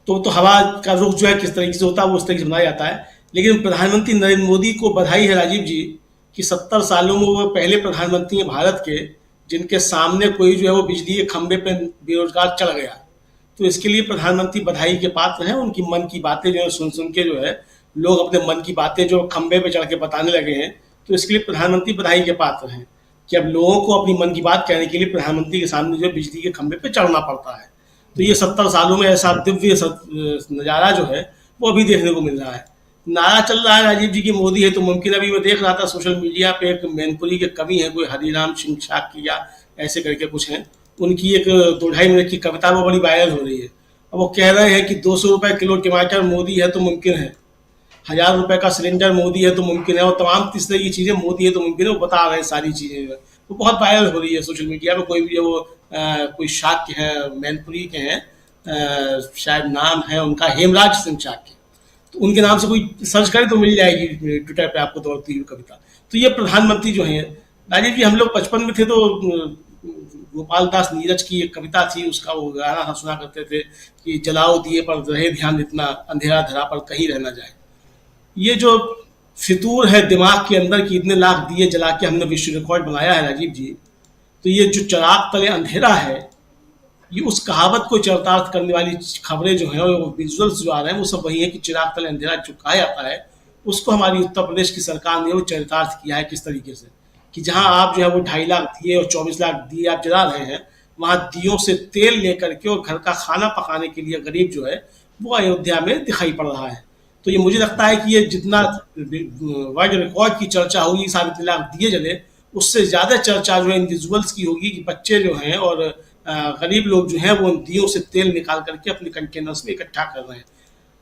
तो हवा का रुख जो है किस तरीके से होता है वो उस तरीके से बनाया जाता है। लेकिन प्रधानमंत्री नरेंद्र मोदी को बधाई है राजीव जी कि 70 सालों में वो पहले प्रधानमंत्री हैं भारत के जिनके सामने कोई जो है वो बिजली के खंभे पे बेरोजगार चढ़ गया। तो इसके लिए प्रधानमंत्री बधाई के पात्र हैं। उनकी मन की बातें जो है सुन के जो है लोग अपने मन की बातें जो खंभे पे चढ़ के बताने लगे हैं, तो इसके लिए प्रधानमंत्री बधाई के पात्र हैं कि अब लोगों को अपनी मन की बात कहने के लिए प्रधानमंत्री के सामने जो है बिजली के खंभे पे चढ़ना पड़ता है। तो ये 70 सालों में ऐसा दिव्य नज़ारा जो है वो अभी देखने को मिल रहा है। नारा चल रहा है राजीव जी की मोदी है तो मुमकिन। अभी मैं देख रहा था सोशल मीडिया पे एक मैनपुरी के कवि हैं, कोई हरिराम सिंह शाक्य या ऐसे करके कुछ हैं, उनकी एक 2-2.5 मिनट की कविता वो बड़ी वायरल हो रही है। अब वो कह रहे हैं कि 200 रुपये किलो टमाटर मोदी है तो मुमकिन है, 1000 रुपये का सिलेंडर मोदी है तो मुमकिन है, और तमाम तीस तरह की चीज़ें मोदी है तो मुमकिन है। वो बता रहे हैं सारी चीज़ें वो बहुत वायरल हो रही है सोशल मीडिया पे। कोई भी वो कोई शाक्य है, मैनपुरी के हैं, शायद नाम है उनका हेमराज सिंह शाक्य, तो उनके नाम से कोई सर्च करे तो मिल जाएगी ट्विटर पे आपको दौड़ती हुई कविता। तो ये प्रधानमंत्री जो हैं राजीव जी, हम लोग बचपन में थे तो गोपाल दास नीरज की एक कविता थी, उसका वो गाना हम सुना करते थे कि जलाओ दिए पर रहे ध्यान इतना, अंधेरा धरा पर कहीं रह ना जाए। ये जो फितूर है दिमाग के अंदर की इतने लाख दिए जला के हमने विश्व रिकॉर्ड बनाया है राजीव जी, तो ये जो चिराग तले अंधेरा है, ये उस कहावत को चरितार्थ करने वाली खबरें जो हैं वो विजुअल्स जो आ रहे हैं वो सब वही है कि चिराग तले अंधेरा जो कहा जाता है उसको हमारी उत्तर प्रदेश की सरकार ने वो चरितार्थ किया है। किस तरीके से कि जहां आप जो है वो 2.5 लाख दिए और 24 लाख दिए आप जला रहे हैं, वहां दियों से तेल लेकर के और घर का खाना पकाने के लिए गरीब जो है वो अयोध्या में दिखाई पड़ रहा है। तो ये मुझे लगता है कि ये जितना वर्ल्ड रिकॉर्ड की चर्चा होगी 3.5 लाख दिए जले, उससे ज़्यादा चर्चा जो है इन विजुअल्स की होगी कि बच्चे जो हैं और गरीब लोग जो हैं वो उन दियों से तेल निकाल करके अपने कंटेनर्स में इकट्ठा कर रहे हैं।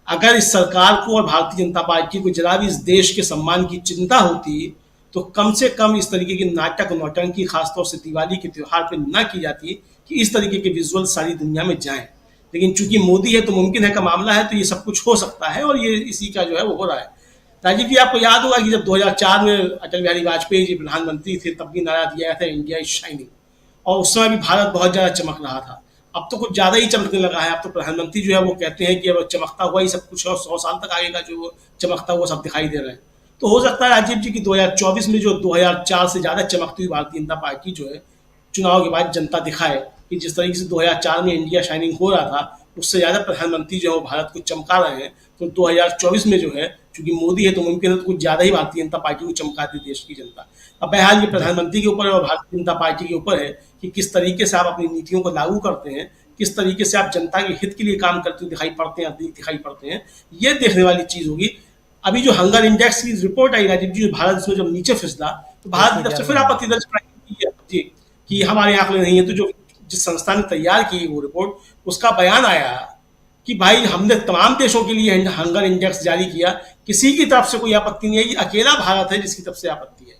अगर इस सरकार को और भारतीय जनता पार्टी को जरा भी इस देश के सम्मान की चिंता होती तो कम से कम इस तरीके की नाटक नौटंकी खासतौर से दिवाली के त्यौहार पर न की जाती कि इस तरीके के विजुअल सारी दुनिया में जाएं। लेकिन चूंकि मोदी है तो मुमकिन है का मामला है, तो ये सब कुछ हो सकता है और ये इसी का जो है वो हो रहा है। राजीव जी, आपको याद होगा कि जब 2004 में अटल बिहारी वाजपेयी जी प्रधानमंत्री थे तब भी नारा दिया था इंडिया इज शाइनिंग, और उस समय भी भारत बहुत ज़्यादा चमक रहा था। अब तो कुछ ज़्यादा ही चमकने लगा है। अब तो प्रधानमंत्री जो है वो कहते हैं कि अब चमकता हुआ ही सब कुछ और 100 साल तक आगे का जो चमकता हुआ सब दिखाई दे रहे हैं। तो हो सकता है राजीव जी की 2024 में जो 2004 से ज़्यादा चमकती हुई भारतीय जनता पार्टी जो है चुनाव के बाद जनता दिखाए कि जिस तरीके से 2004 में इंडिया शाइनिंग हो रहा था उससे ज़्यादा प्रधानमंत्री जो है वो भारत को चमका रहे हैं। तो 2024 में जो है चूंकि मोदी है तो मुमकिन है तो कुछ ज़्यादा ही भारतीय जनता पार्टी को चमकाती देश की जनता। अब बहरहाल ये प्रधानमंत्री के ऊपर और भारतीय जनता पार्टी के ऊपर है कि किस तरीके से आप अपनी नीतियों को लागू करते हैं, किस तरीके से आप जनता के हित के लिए काम करते हुए दिखाई पड़ते हैं, ये देखने वाली चीज़ होगी। अभी जो हंगर इंडेक्स की रिपोर्ट आई राजीव जी, भारत इसमें जब नीचे फिसला तो भारत की तरफ से फिर आपत्ति दर्ज कराई जी कि हमारे आंकड़े नहीं है। तो जो जिस संस्था ने तैयार की वो रिपोर्ट, उसका बयान आया कि भाई हमने तमाम देशों के लिए हंगर इंडेक्स जारी किया, किसी की तरफ से कोई आपत्ति नहीं है, ये अकेला भारत है जिसकी तरफ से आपत्ति है।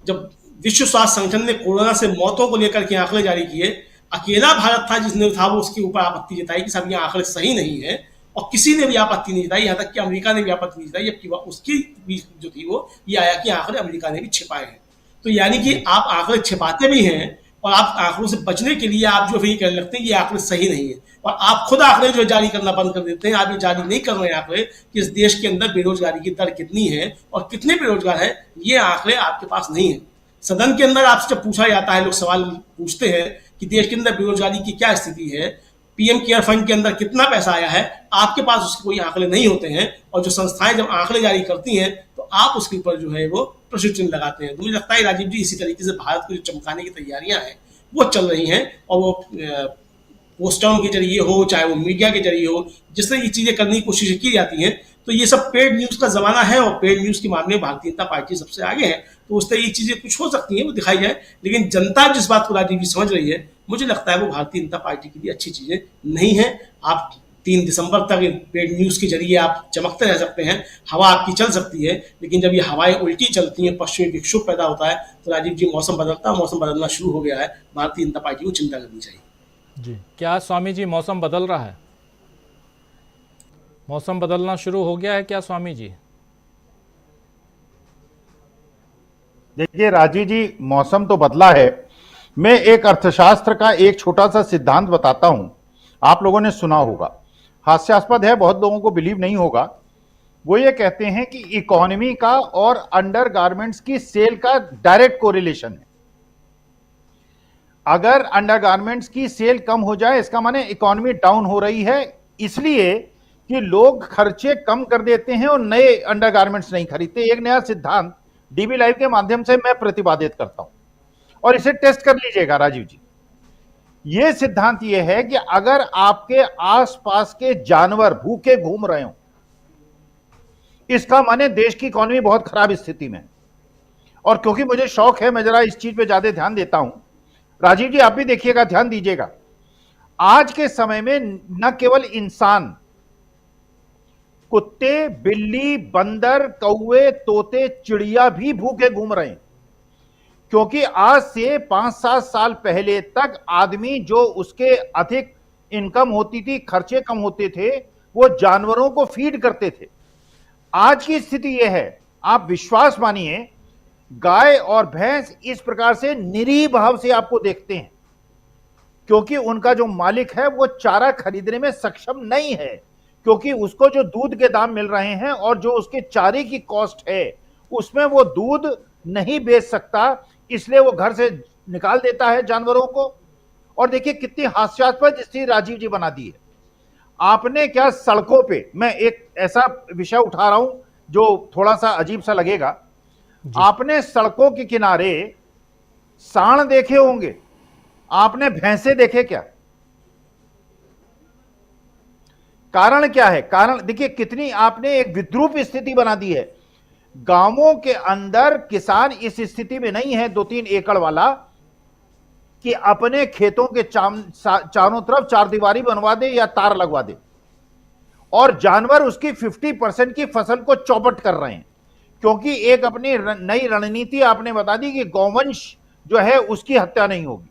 जब विश्व स्वास्थ्य संगठन ने कोरोना से मौतों को लेकर के आंकड़े जारी किए, अकेला भारत था जिसने था वो उसके ऊपर आपत्ति जताई कि साहब ये आंकड़े सही नहीं है, और किसी ने भी आपत्ति नहीं जताई, यहाँ तक कि अमेरिका ने भी आपत्ति नहीं जताई, जबकि उसकी भी जो थी वो ये आया कि आंकड़े अमेरिका ने भी छिपाए हैं। तो यानी कि आप आंकड़े छिपाते भी हैं और आप आंकड़ों से बचने के लिए आप जो ये कहने लगते हैं ये आंकड़े सही नहीं है, और आप खुद आंकड़े जो जारी करना बंद कर देते हैं। आप ये जारी नहीं कर रहे हैं आंकड़े कि इस देश के अंदर बेरोजगारी की दर कितनी है और कितने बेरोजगार है, ये आंकड़े आपके पास नहीं है। सदन के अंदर आपसे जब पूछा जाता है, लोग सवाल पूछते हैं कि देश के अंदर बेरोजगारी की क्या स्थिति है, पीएम केयर फंड के अंदर कितना पैसा आया है, आपके पास उसके कोई आंकड़े नहीं होते हैं। और जो संस्थाएं जब आंकड़े जारी करती हैं तो आप उसके ऊपर जो है वो प्रश्न चिन्ह लगाते हैं। तो मुझे लगता है राजीव जी इसी तरीके से भारत को जो चमकाने की तैयारियां हैं वो चल रही हैं, और वो पोस्टरों के जरिए हो चाहे वो मीडिया के जरिए हो, जिस तरह की चीज़ें करने की कोशिश की जाती हैं। तो ये सब पेड न्यूज़ का ज़माना है और पेड न्यूज़ के मामले में भारतीय जनता पार्टी सबसे आगे है। तो उस तरह की चीज़ें कुछ हो सकती हैं वो दिखाई जाए, लेकिन जनता जिस बात को राजीव जी समझ रही है मुझे लगता है वो भारतीय जनता पार्टी के लिए अच्छी चीज़ें नहीं है। आप 3 दिसंबर तक पेड न्यूज़ के जरिए आप चमकते रह सकते हैं, हवा आपकी चल सकती है, लेकिन जब ये हवाएं उल्टी चलती हैं, पश्चिमी विक्षोभ पैदा होता है, तो राजीव जी मौसम बदलना शुरू हो गया है। भारतीय जनता पार्टी को चिंता करनी चाहिए। जी, क्या स्वामी जी मौसम बदल रहा है? मौसम बदलना शुरू हो गया है क्या स्वामी जी? देखिए राजीव जी, मौसम तो बदला है। मैं एक अर्थशास्त्र का एक छोटा सा सिद्धांत बताता हूं, आप लोगों ने सुना होगा। हास्यास्पद है, बहुत लोगों को बिलीव नहीं होगा। वो ये कहते हैं कि इकोनॉमी का और अंडरगारमेंट्स की सेल का डायरेक्ट कोरिलेशन है। अगर अंडरगारमेंट्स की सेल कम हो जाए, इसका माने इकोनॉमी डाउन हो रही है, इसलिए कि लोग खर्चे कम कर देते हैं और नए अंडरगारमेंट्स नहीं खरीदते। एक नया सिद्धांत डीबी लाइव के माध्यम से मैं प्रतिपादित करता हूं और इसे टेस्ट कर लीजिएगा राजीव जी। यह सिद्धांत यह है कि अगर आपके आसपास के जानवर भूखे घूम रहे हो, इसका माने देश की इकोनॉमी बहुत खराब स्थिति में है। और क्योंकि मुझे शौक है, मैं जरा इस चीज पे ज्यादा ध्यान देता हूं। राजीव जी आप भी देखिएगा, ध्यान दीजिएगा। आज के समय में न केवल इंसान, कुत्ते, बिल्ली, बंदर, कौवे, तोते, चिड़िया भी भूखे घूम रहे हैं। क्योंकि आज से 5-7 साल पहले तक आदमी जो उसके अधिक इनकम होती थी, खर्चे कम होते थे, वो जानवरों को फीड करते थे। आज की स्थिति यह है, आप विश्वास मानिए, गाय और भैंस इस प्रकार से निरीह भाव से आपको देखते हैं क्योंकि उनका जो मालिक है वो चारा खरीदने में सक्षम नहीं है, क्योंकि उसको जो दूध के दाम मिल रहे हैं और जो उसके चारे की कॉस्ट है उसमें वो दूध नहीं बेच सकता, इसलिए वो घर से निकाल देता है जानवरों को। और देखिए कितनी हास्यास्पद स्थिति राजीव जी बना दी है। आपने क्या सड़कों पे, मैं एक ऐसा विषय उठा रहा हूं जो थोड़ा सा अजीब सा लगेगा, आपने सड़कों के किनारे सांड देखे होंगे, आपने भैंसे देखे क्या? कारण क्या है? कारण देखिए कितनी आपने एक विद्रूप स्थिति बना दी है। गांवों के अंदर किसान इस स्थिति में नहीं है 2-3 एकड़ वाला कि अपने खेतों के चारों तरफ चारदीवारी बनवा दे या तार लगवा दे, और जानवर उसकी 50% की फसल को चौपट कर रहे हैं, क्योंकि एक अपनी नई रणनीति आपने बता दी कि गौवंश जो है उसकी हत्या नहीं होगी।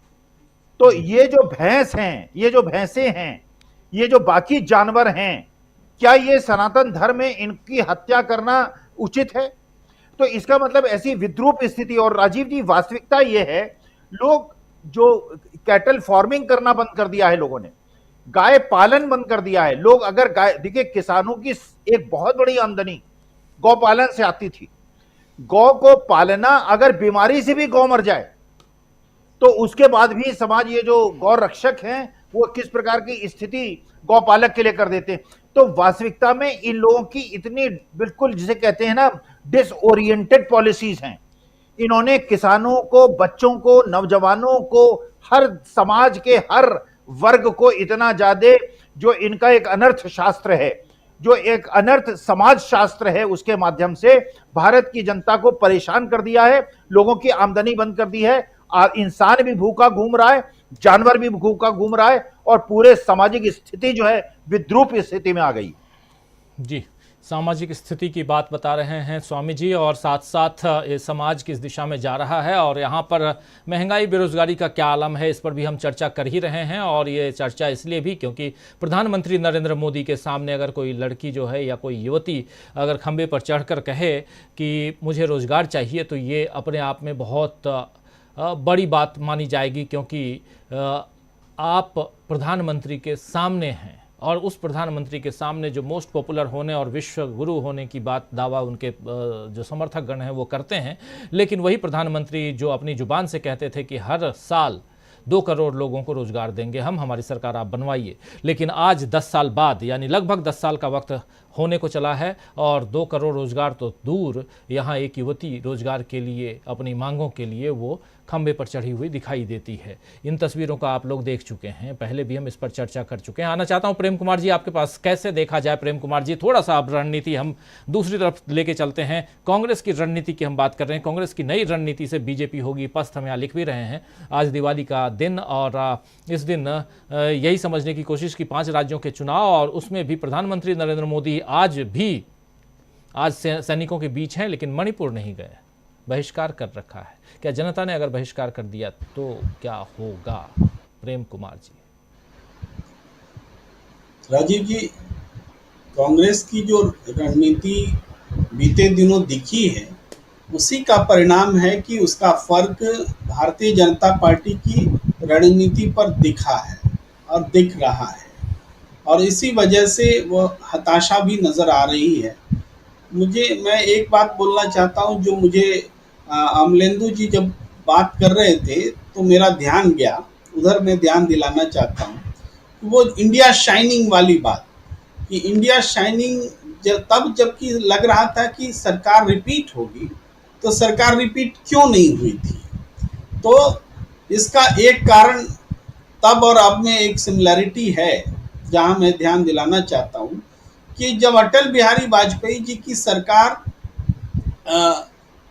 तो ये जो भैंस हैं, ये जो भैंसे हैं, ये जो बाकी जानवर हैं, क्या ये सनातन धर्म में इनकी हत्या करना उचित है? तो इसका मतलब ऐसी विद्रूप स्थिति। और राजीव जी वास्तविकता ये है, लोग जो कैटल फार्मिंग करना बंद कर दिया है, लोगों ने गाय पालन बंद कर दिया है। लोग अगर गाय, देखिए किसानों की एक बहुत बड़ी आमदनी गौ पालन से आती थी। गौ को पालना, अगर बीमारी से भी गौ मर जाए तो उसके बाद भी समाज, ये जो गौ रक्षक हैं, वो किस प्रकार की स्थिति गौपालक के लिए कर देते हैं। तो वास्तविकता में इन लोगों की इतनी बिल्कुल जिसे कहते हैं ना डिसओरिएंटेड पॉलिसीज हैं। इन्होंने किसानों को, बच्चों को, नौजवानों को, हर समाज के हर वर्ग को इतना ज्यादा, जो इनका एक अनर्थ शास्त्र है, जो एक अनर्थ समाज शास्त्र है, उसके माध्यम से भारत की जनता को परेशान कर दिया है, लोगों की आमदनी बंद कर दी है। इंसान भी भूखा घूम रहा है, जानवर भी भूखा घूम रहा है, और पूरे सामाजिक स्थिति जो है विद्रूप स्थिति में आ गई। जी, सामाजिक स्थिति की बात बता रहे हैं स्वामी जी, और साथ साथ ये समाज किस दिशा में जा रहा है और यहाँ पर महंगाई, बेरोजगारी का क्या आलम है, इस पर भी हम चर्चा कर ही रहे हैं। और ये चर्चा इसलिए भी क्योंकि प्रधानमंत्री नरेंद्र मोदी के सामने अगर कोई लड़की जो है या कोई युवती अगर खंबे पर चढ़कर कहे कि मुझे रोजगार चाहिए, तो ये अपने आप में बहुत बड़ी बात मानी जाएगी, क्योंकि आप प्रधानमंत्री के सामने हैं और उस प्रधानमंत्री के सामने जो मोस्ट पॉपुलर होने और विश्व गुरु होने की बात दावा उनके जो समर्थक गण हैं वो करते हैं, लेकिन वही प्रधानमंत्री जो अपनी जुबान से कहते थे कि हर साल 2 करोड़ लोगों को रोजगार देंगे हम, हमारी सरकार आप बनवाइए, लेकिन आज 10 साल बाद, यानी लगभग 10 साल का वक्त होने को चला है और 2 करोड़ रोजगार तो दूर, यहाँ एक युवती रोजगार के लिए, अपनी मांगों के लिए वो खंबे पर चढ़ी हुई दिखाई देती है। इन तस्वीरों का आप लोग देख चुके हैं, पहले भी हम इस पर चर्चा कर चुके हैं। आना चाहता हूं प्रेम कुमार जी आपके पास, कैसे देखा जाए प्रेम कुमार जी, थोड़ा सा अब रणनीति हम दूसरी तरफ लेके चलते हैं। कांग्रेस की रणनीति की हम बात कर रहे हैं, कांग्रेस की नई रणनीति से बीजेपी होगी पस्त, हम यहाँ लिख भी रहे हैं। आज दिवाली का दिन और इस दिन यही समझने की कोशिश की 5 राज्यों के चुनाव, और उसमें भी प्रधानमंत्री नरेंद्र मोदी आज सैनिकों के बीच हैं, लेकिन मणिपुर नहीं गए, बहिष्कार कर रखा है। क्या जनता ने अगर बहिष्कार कर दिया तो क्या होगा प्रेम कुमार जी? राजीव जी, कांग्रेस की जो रणनीति बीते दिनों दिखी है, उसी का परिणाम है कि उसका फर्क भारतीय जनता पार्टी की रणनीति पर दिखा है और दिख रहा है। और इसी वजह से वो हताशा भी नज़र आ रही है। मैं एक बात बोलना चाहता हूँ, जो मुझे अमलेंदु जी जब बात कर रहे थे तो मेरा ध्यान गया, उधर मैं ध्यान दिलाना चाहता हूँ। वो इंडिया शाइनिंग वाली बात, कि इंडिया शाइनिंग जबकि लग रहा था कि सरकार रिपीट होगी, तो सरकार रिपीट क्यों नहीं हुई थी? तो इसका एक कारण तब और अब में एक सिमिलैरिटी है, जहां मैं ध्यान दिलाना चाहता हूं कि जब अटल बिहारी वाजपेयी जी की सरकार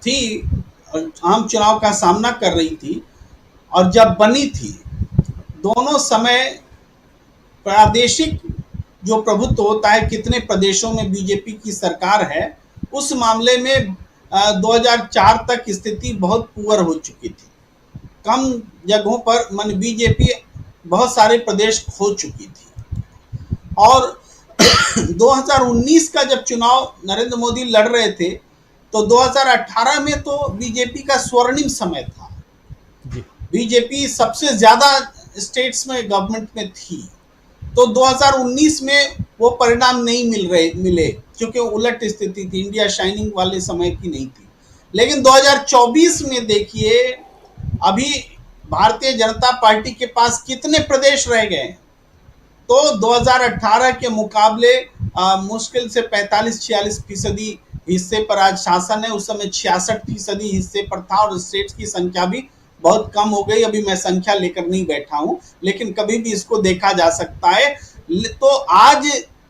थी, आम चुनाव का सामना कर रही थी, और जब बनी थी, दोनों समय प्रादेशिक जो प्रभुत्व होता है, कितने प्रदेशों में बीजेपी की सरकार है, उस मामले में 2004 तक स्थिति बहुत पुअर हो चुकी थी। कम जगहों पर बीजेपी बहुत सारे प्रदेश खो चुकी थी। और 2019 का जब चुनाव नरेंद्र मोदी लड़ रहे थे, तो 2018 में तो बीजेपी का स्वर्णिम समय था। बीजेपी सबसे ज्यादा स्टेट्स में गवर्नमेंट में थी। तो 2019 में वो परिणाम नहीं मिले, क्योंकि उलट स्थिति थी, इंडिया शाइनिंग वाले समय की नहीं थी। लेकिन 2024 में देखिए, अभी भारतीय जनता पार्टी के पास कितने प्रदेश रह गए हैं? तो 2018 के मुकाबले मुश्किल से 45-46% हिस्से पर आज शासन है। उस समय 66% हिस्से पर था, और स्टेट्स की संख्या भी बहुत कम हो गई। अभी मैं संख्या लेकर नहीं बैठा हूं, लेकिन कभी भी इसको देखा जा सकता है। तो आज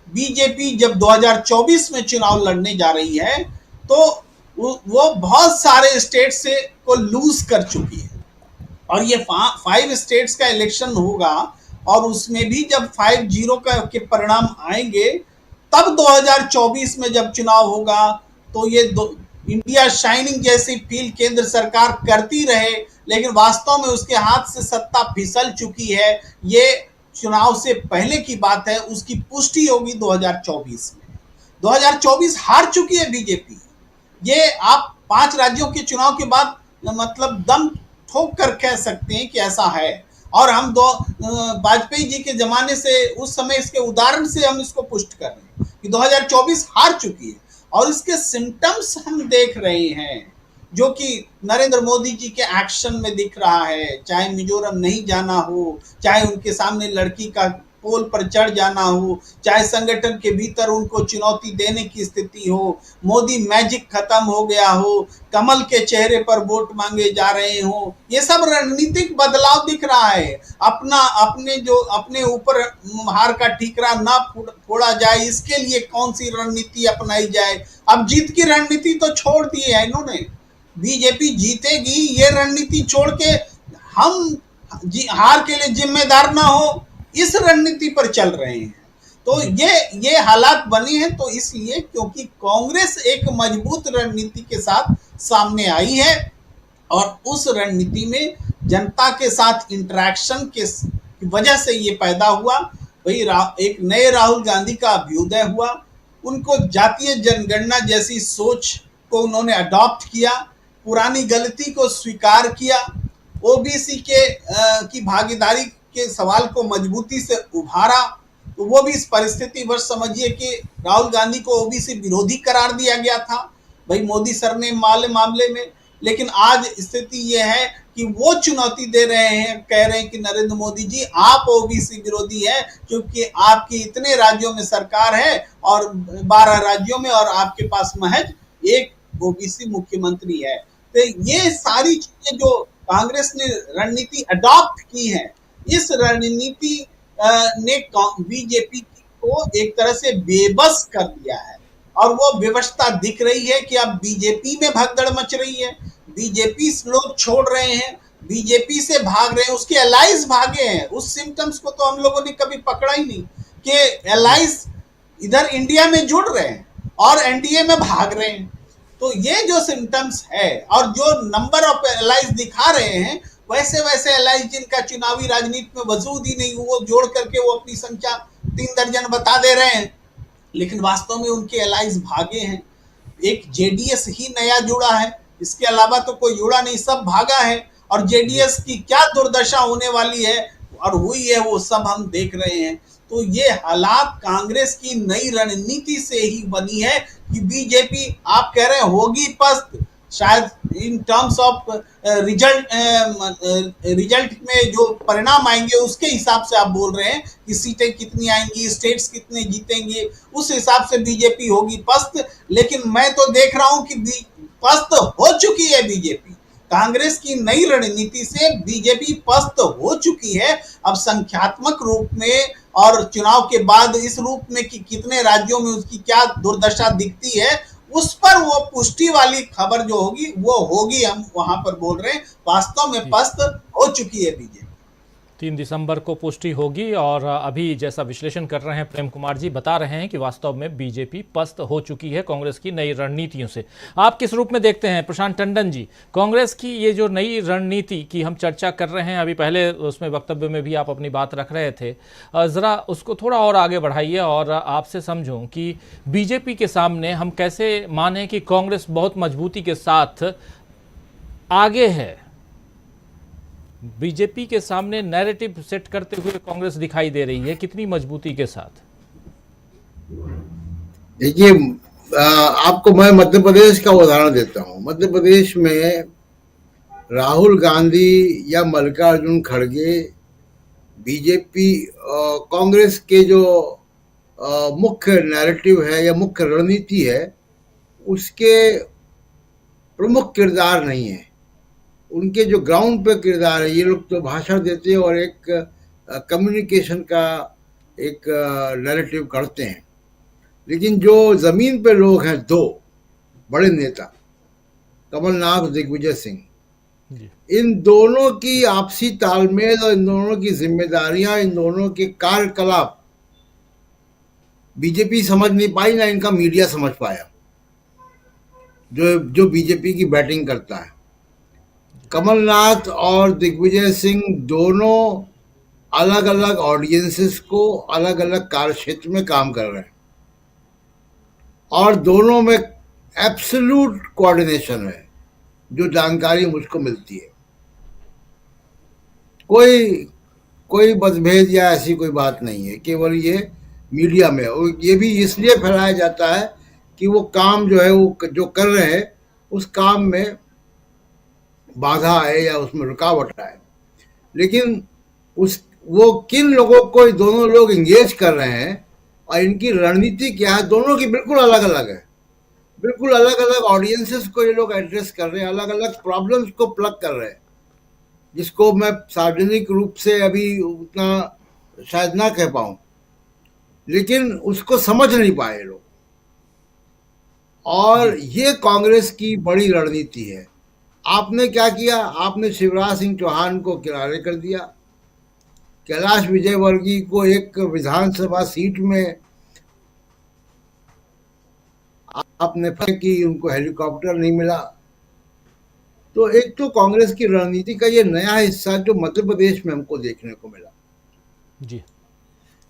बीजेपी जब 2024 में चुनाव लड़ने जा रही है, तो वो बहुत सारे स्टेट से को लूज कर चुकी है। और ये 5 स्टेट्स का इलेक्शन होगा, और उसमें भी जब 5-0 के परिणाम आएंगे, तब 2024 में जब चुनाव होगा, तो ये इंडिया शाइनिंग जैसी फील केंद्र सरकार करती रहे, लेकिन वास्तव में उसके हाथ से सत्ता फिसल चुकी है। ये चुनाव से पहले की बात है, उसकी पुष्टि होगी 2024 में। 2024 हार चुकी है बीजेपी। ये आप 5 राज्यों के चुनाव के बाद मतलब दम ठोक कर कह सकते हैं कि ऐसा है। और हम वाजपेयी जी के जमाने से, उस समय इसके उदाहरण से हम इसको पुष्ट कर रहे हैं कि 2024 हार चुकी है। और इसके सिम्टम्स हम देख रहे हैं, जो कि नरेंद्र मोदी जी के एक्शन में दिख रहा है। चाहे मिजोरम नहीं जाना हो, चाहे उनके सामने लड़की का पोल पर चढ़ जाना हो, चाहे संगठन के भीतर उनको चुनौती देने की स्थिति हो, मोदी मैजिक खत्म हो गया हो, कमल के चेहरे पर वोट मांगे जा रहे हो, ये सब रणनीतिक बदलाव दिख रहा है। अपने ऊपर हार का ठीकरा ना फोड़ा जाए, इसके लिए कौन सी रणनीति अपनाई जाए। अब जीत की रणनीति तो छोड़ दी है इन्होंने, बीजेपी जीतेगी ये रणनीति छोड़ के हम हार के लिए जिम्मेदार ना हो, इस रणनीति पर चल रहे हैं। तो ये हालात बने हैं, तो इसलिए क्योंकि कांग्रेस एक मजबूत रणनीति के साथ सामने आई है, और उस रणनीति में जनता के साथ इंटरेक्शन के वजह से ये पैदा हुआ। भाई एक नए राहुल गांधी का अभ्युदय हुआ। उनको जातीय जनगणना जैसी सोच को उन्होंने अडॉप्ट किया, पुरानी गलती को स्वीकार किया, ओबीसी की भागीदारी के सवाल को मजबूती से उभारा। तो वो भी इस परिस्थिति वश समझिए कि राहुल गांधी को ओबीसी विरोधी करार दिया गया था भाई मोदी सर ने मामले में। लेकिन आज स्थिति ये है कि वो चुनौती दे रहे हैं, कह रहे हैं कि नरेंद्र मोदी जी आप ओबीसी विरोधी है, क्योंकि आपकी इतने राज्यों में सरकार है, और 12 राज्यों में, और आपके पास महज एक ओबीसी मुख्यमंत्री है। तो ये सारी चीजें जो कांग्रेस ने रणनीति अडॉप्ट की है, इस रणनीति ने बीजेपी को एक तरह से बेबस कर दिया है। और वो व्यवस्था दिख रही है कि अब बीजेपी में भगदड़ मच रही है, बीजेपी लोग छोड़ रहे हैं, बीजेपी से भाग रहे हैं, उसके एलाइज भागे हैं। उस सिम्टम्स को तो हम लोगों ने कभी पकड़ा ही नहीं कि एलाइज इधर इंडिया में जुड़ रहे हैं और एनडीए में भाग रहे हैं। तो ये जो सिम्टम्स है, और जो नंबर ऑफ एलाइज दिखा रहे हैं, वैसे एलाइज जिनका चुनावी राजनीति में वजूद ही नहीं, वो जोड़ करके वो अपनी संख्या 3 दर्जन बता दे रहे हैं, लेकिन वास्तव में उनके एलाइज भागे हैं। एक जेडीएस ही नया जुड़ा है, इसके अलावा तो कोई जुड़ा नहीं, सब भागा है। और जेडीएस की क्या दुर्दशा होने वाली है और हुई है, वो सब हम देख रहे हैं। तो ये हालात कांग्रेस की नई रणनीति से ही बनी है कि बीजेपी आप कह रहे हैं होगी पस्त, शायद इन टर्म्स ऑफ रिजल्ट में जो परिणाम आएंगे उसके हिसाब से आप बोल रहे हैं कि सीटें कितनी आएंगी, स्टेट्स कितने जीतेंगे, उस हिसाब से बीजेपी होगी पस्त। लेकिन मैं तो देख रहा हूं कि पस्त हो चुकी है बीजेपी। कांग्रेस की नई रणनीति से बीजेपी पस्त हो चुकी है। अब संख्यात्मक रूप में और चुनाव के बाद इस रूप में कि कितने राज्यों में उसकी क्या दुर्दशा दिखती है, उस पर वो पुष्टि वाली खबर जो होगी वो होगी, हम वहां पर बोल रहे हैं। वास्तव में पस्त हो चुकी है बीजेपी। 3 दिसंबर को पुष्टि होगी और अभी जैसा विश्लेषण कर रहे हैं प्रेम कुमार जी, बता रहे हैं कि वास्तव में बीजेपी पस्त हो चुकी है कांग्रेस की नई रणनीतियों से। आप किस रूप में देखते हैं प्रशांत टंडन जी, कांग्रेस की ये जो नई रणनीति की हम चर्चा कर रहे हैं, अभी पहले उसमें वक्तव्य में भी आप अपनी बात रख रहे थे, ज़रा उसको थोड़ा और आगे बढ़ाइए और आपसे समझूं कि बीजेपी के सामने हम कैसे माने कि कांग्रेस बहुत मजबूती के साथ आगे है। बीजेपी के सामने नैरेटिव सेट करते हुए कांग्रेस दिखाई दे रही है, कितनी मजबूती के साथ? देखिए, आपको मैं मध्य प्रदेश का उदाहरण देता हूं। मध्य प्रदेश में राहुल गांधी या मल्लिकार्जुन खड़गे बीजेपी कांग्रेस के जो मुख्य नैरेटिव है या मुख्य रणनीति है उसके प्रमुख किरदार नहीं है। उनके जो ग्राउंड पे किरदार है, ये लोग तो भाषण देते हैं और एक कम्युनिकेशन का एक नैरेटिव करते हैं, लेकिन जो जमीन पे लोग हैं, दो बड़े नेता कमलनाथ, दिग्विजय सिंह, इन दोनों की आपसी तालमेल और इन दोनों की जिम्मेदारियां, इन दोनों के कार्यकलाप बीजेपी समझ नहीं पाई, ना इनका मीडिया समझ पाया जो बीजेपी की बैटिंग करता है। कमलनाथ और दिग्विजय सिंह दोनों अलग अलग ऑडियंसेस को अलग अलग कार्यक्षेत्र में काम कर रहे हैं और दोनों में एब्सोल्यूट कोऑर्डिनेशन है, जो जानकारी मुझको मिलती है। कोई मतभेद या ऐसी कोई बात नहीं है, केवल ये मीडिया में, और ये भी इसलिए फैलाया जाता है कि वो काम जो है वो जो कर रहे हैं उस काम में बाधा आए या उसमें रुकावट आए। लेकिन वो किन लोगों को दोनों लोग एंगेज कर रहे हैं और इनकी रणनीति क्या है, दोनों की बिल्कुल अलग अलग है। बिल्कुल अलग अलग ऑडियंसेस को ये लोग एड्रेस कर रहे हैं, अलग अलग प्रॉब्लम्स को प्लग कर रहे हैं, जिसको मैं सार्वजनिक रूप से अभी उतना शायद ना कह पाऊं, लेकिन उसको समझ नहीं पाए लोग। और ये कांग्रेस की बड़ी रणनीति है। आपने क्या किया? आपने शिवराज सिंह चौहान को किनारे कर दिया, कैलाश विजयवर्गीय को एक विधानसभा सीट में आपने कि उनको हेलीकॉप्टर नहीं मिला। तो एक तो कांग्रेस की रणनीति का ये नया हिस्सा जो मध्य प्रदेश में हमको देखने को मिला जी।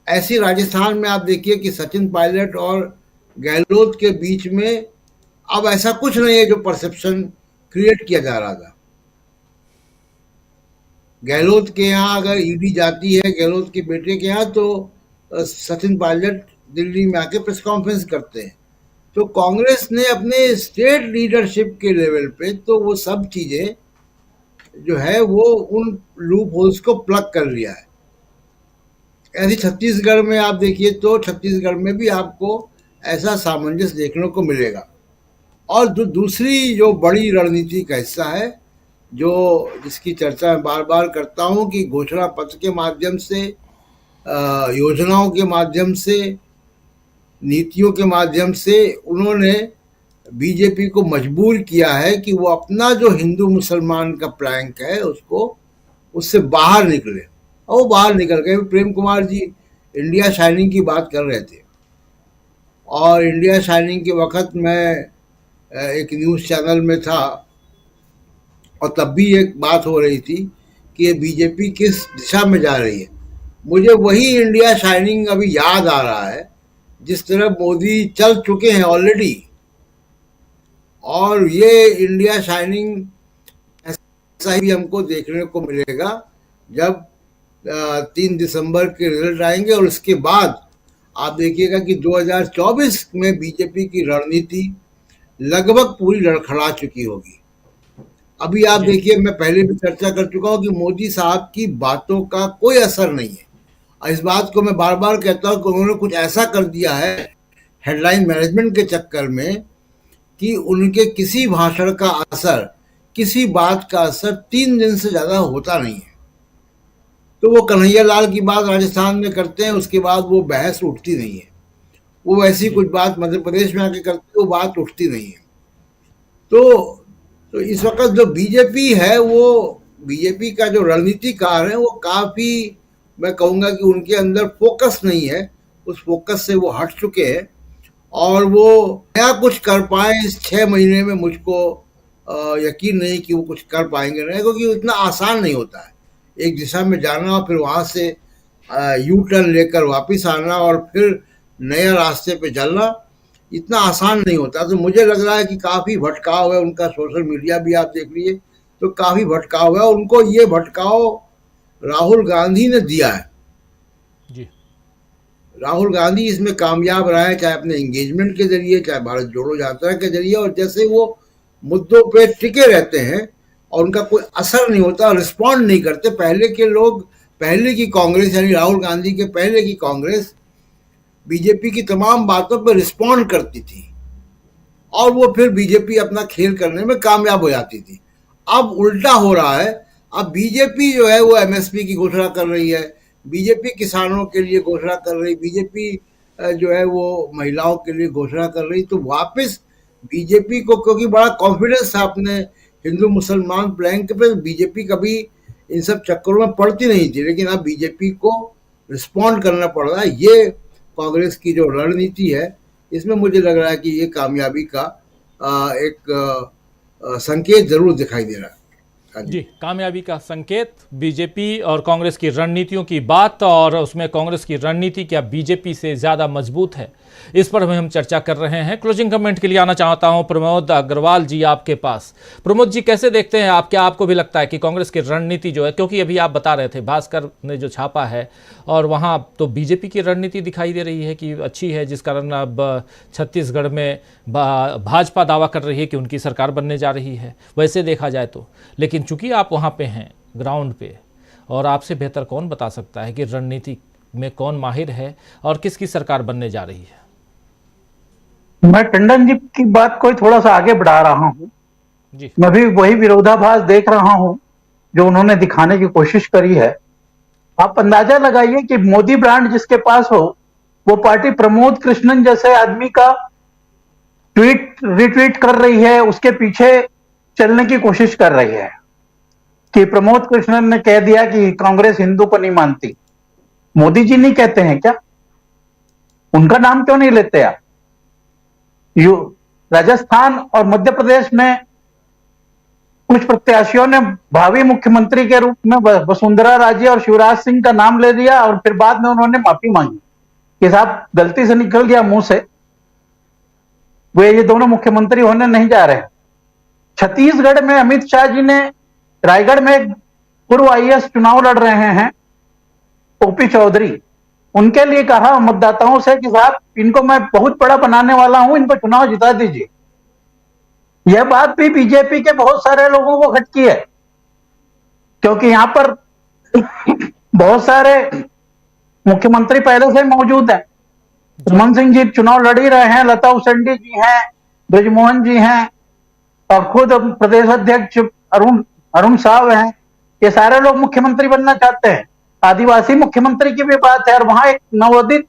ऐसी राजस्थान में आप देखिए कि सचिन पायलट और गहलोत के बीच में अब ऐसा कुछ नहीं है जो परसेप्शन क्रिएट किया जा रहा था। गहलोत के यहाँ अगर ईडी जाती है गहलोत के बेटे के यहाँ, तो सचिन पायलट दिल्ली में आके प्रेस कॉन्फ्रेंस करते हैं। तो कांग्रेस ने अपने स्टेट लीडरशिप के लेवल पे तो वो सब चीजें जो है वो उन लूप होल्स को प्लग कर लिया है। ऐसे छत्तीसगढ़ में आप देखिए तो छत्तीसगढ़ में भी आपको ऐसा सामंजस्य देखने को मिलेगा। और दूसरी जो बड़ी रणनीति का हिस्सा है, जो जिसकी चर्चा मैं बार बार करता हूं कि घोषणा पत्र के माध्यम से, योजनाओं के माध्यम से, नीतियों के माध्यम से उन्होंने बीजेपी को मजबूर किया है कि वो अपना जो हिंदू मुसलमान का प्लैंक है उससे बाहर निकले। और वो बाहर निकल गए। प्रेम कुमार जी इंडिया शाइनिंग की बात कर रहे थे, और इंडिया शाइनिंग के वक्त मैं एक न्यूज़ चैनल में था और तब भी एक बात हो रही थी कि ये बीजेपी किस दिशा में जा रही है। मुझे वही इंडिया शाइनिंग अभी याद आ रहा है जिस तरह मोदी चल चुके हैं ऑलरेडी। और ये इंडिया शाइनिंग ऐसा ही हमको देखने को मिलेगा जब 3 दिसंबर के रिजल्ट आएंगे और इसके बाद आप देखिएगा कि 2024 में बीजेपी की रणनीति लगभग पूरी लड़खड़ा चुकी होगी। अभी आप देखिए, मैं पहले भी चर्चा कर चुका हूं कि मोदी साहब की बातों का कोई असर नहीं है। और इस बात को मैं बार बार कहता हूं कि उन्होंने कुछ ऐसा कर दिया है हेडलाइन मैनेजमेंट के चक्कर में कि उनके किसी भाषण का असर, किसी बात का असर 3 दिन से ज्यादा होता नहीं है। तो वो कन्हैया लाल की बात राजस्थान में करते हैं, उसके बाद वो बहस उठती नहीं है। वो ऐसी कुछ बात मध्य प्रदेश में आके करते हैं, वो बात उठती नहीं है। तो इस वक्त जो बीजेपी है, वो बीजेपी का जो रणनीतिकार है, वो काफी, मैं कहूँगा कि उनके अंदर फोकस नहीं है। उस फोकस से वो हट चुके हैं और वो क्या कुछ कर पाए इस 6 महीने में, मुझको यकीन नहीं कि वो कुछ कर पाएंगे नहीं, क्योंकि इतना आसान नहीं होता है एक दिशा में जाना और फिर वहाँ से यू टर्न लेकर वापस आना और फिर नए रास्ते पे चलना, इतना आसान नहीं होता। तो मुझे लग रहा है कि काफ़ी भटकाव है उनका। सोशल मीडिया भी आप देख लीजिए तो काफ़ी भटकाव है। उनको ये भटकाव राहुल गांधी ने दिया है जी। राहुल गांधी इसमें कामयाब रहा है, चाहे अपने एंगेजमेंट के जरिए, चाहे भारत जोड़ो यात्रा के जरिए। और जैसे वो मुद्दों पे टिके रहते हैं और उनका कोई असर नहीं होता, रिस्पॉन्ड नहीं करते। पहले के लोग, पहले की कांग्रेस, यानी राहुल गांधी के पहले की कांग्रेस बीजेपी की तमाम बातों पर रिस्पॉन्ड करती थी और वो फिर बीजेपी अपना खेल करने में कामयाब हो जाती थी। अब उल्टा हो रहा है। अब बीजेपी जो है वो एमएसपी की घोषणा कर रही है, बीजेपी किसानों के लिए घोषणा कर रही, बीजेपी जो है वो महिलाओं के लिए घोषणा कर रही। तो वापस बीजेपी को, क्योंकि बड़ा कॉन्फिडेंस था अपने हिंदू मुसलमान प्लैंक पे, बीजेपी कभी इन सब चक्करों में पड़ती नहीं थी, लेकिन अब बीजेपी को रिस्पॉन्ड करना पड़ रहा है। ये कांग्रेस की जो रणनीति है, इसमें मुझे लग रहा है कि ये कामयाबी का एक संकेत जरूर दिखाई दे रहा है। जी, कामयाबी का संकेत। बीजेपी और कांग्रेस की रणनीतियों की बात, और उसमें कांग्रेस की रणनीति क्या बीजेपी से ज्यादा मजबूत है, इस पर हम चर्चा कर रहे हैं। क्लोजिंग कमेंट के लिए आना चाहता हूं प्रमोद अग्रवाल जी आपके पास। प्रमोद जी, कैसे देखते हैं आप, क्या आपको भी लगता है कि कांग्रेस की रणनीति जो है, क्योंकि अभी आप बता रहे थे भास्कर ने जो छापा है और वहां तो बीजेपी की रणनीति दिखाई दे रही है कि अच्छी है, जिस कारण अब छत्तीसगढ़ में भाजपा दावा कर रही है कि उनकी सरकार बनने जा रही है, वैसे देखा जाए तो। लेकिन चूंकि आप वहां पे हैं ग्राउंड पे, और आपसे बेहतर कौन बता सकता है कि रणनीति में कौन माहिर है और किसकी सरकार बनने जा रही है? मैं टंडन जी की बात को थोड़ा सा आगे बढ़ा रहा हूं जी। मैं भी वही विरोधाभास देख रहा हूं जो उन्होंने दिखाने की कोशिश करी है। आप अंदाजा लगाइए कि मोदी ब्रांड जिसके पास हो, वो पार्टी प्रमोद कृष्णन जैसे आदमी का ट्वीट रिट्वीट कर रही है, उसके पीछे चलने की कोशिश कर रही है कि प्रमोद कृष्णन ने कह दिया कि कांग्रेस हिंदू को नहीं मानती। मोदी जी नहीं कहते हैं क्या? उनका नाम क्यों नहीं लेते आप? राजस्थान और मध्य प्रदेश में कुछ प्रत्याशियों ने भावी मुख्यमंत्री के रूप में वसुंधरा राजे और शिवराज सिंह का नाम ले लिया और फिर बाद में उन्होंने माफी मांगी कि साहब गलती से निकल गया मुंह से, वे ये दोनों मुख्यमंत्री होने नहीं जा रहे। छत्तीसगढ़ में अमित शाह जी ने रायगढ़ में एक पूर्व आईएएस चुनाव लड़ रहे हैं, ओपी चौधरी, उनके लिए कहा मतदाताओं से कि साहब इनको मैं बहुत बड़ा बनाने वाला हूं, इनको चुनाव जिता दीजिए। यह बात भी बीजेपी के बहुत सारे लोगों को खटकी है, क्योंकि यहां पर बहुत सारे मुख्यमंत्री पहले से मौजूद हैं। रमन सिंह जी चुनाव लड़ ही रहे हैं, लता उसेंडी जी हैं, ब्रजमोहन जी हैं और खुद प्रदेश अध्यक्ष अरुण साव हैं। ये सारे लोग मुख्यमंत्री बनना चाहते हैं। आदिवासी मुख्यमंत्री की भी बात है और वहां एक नवोदित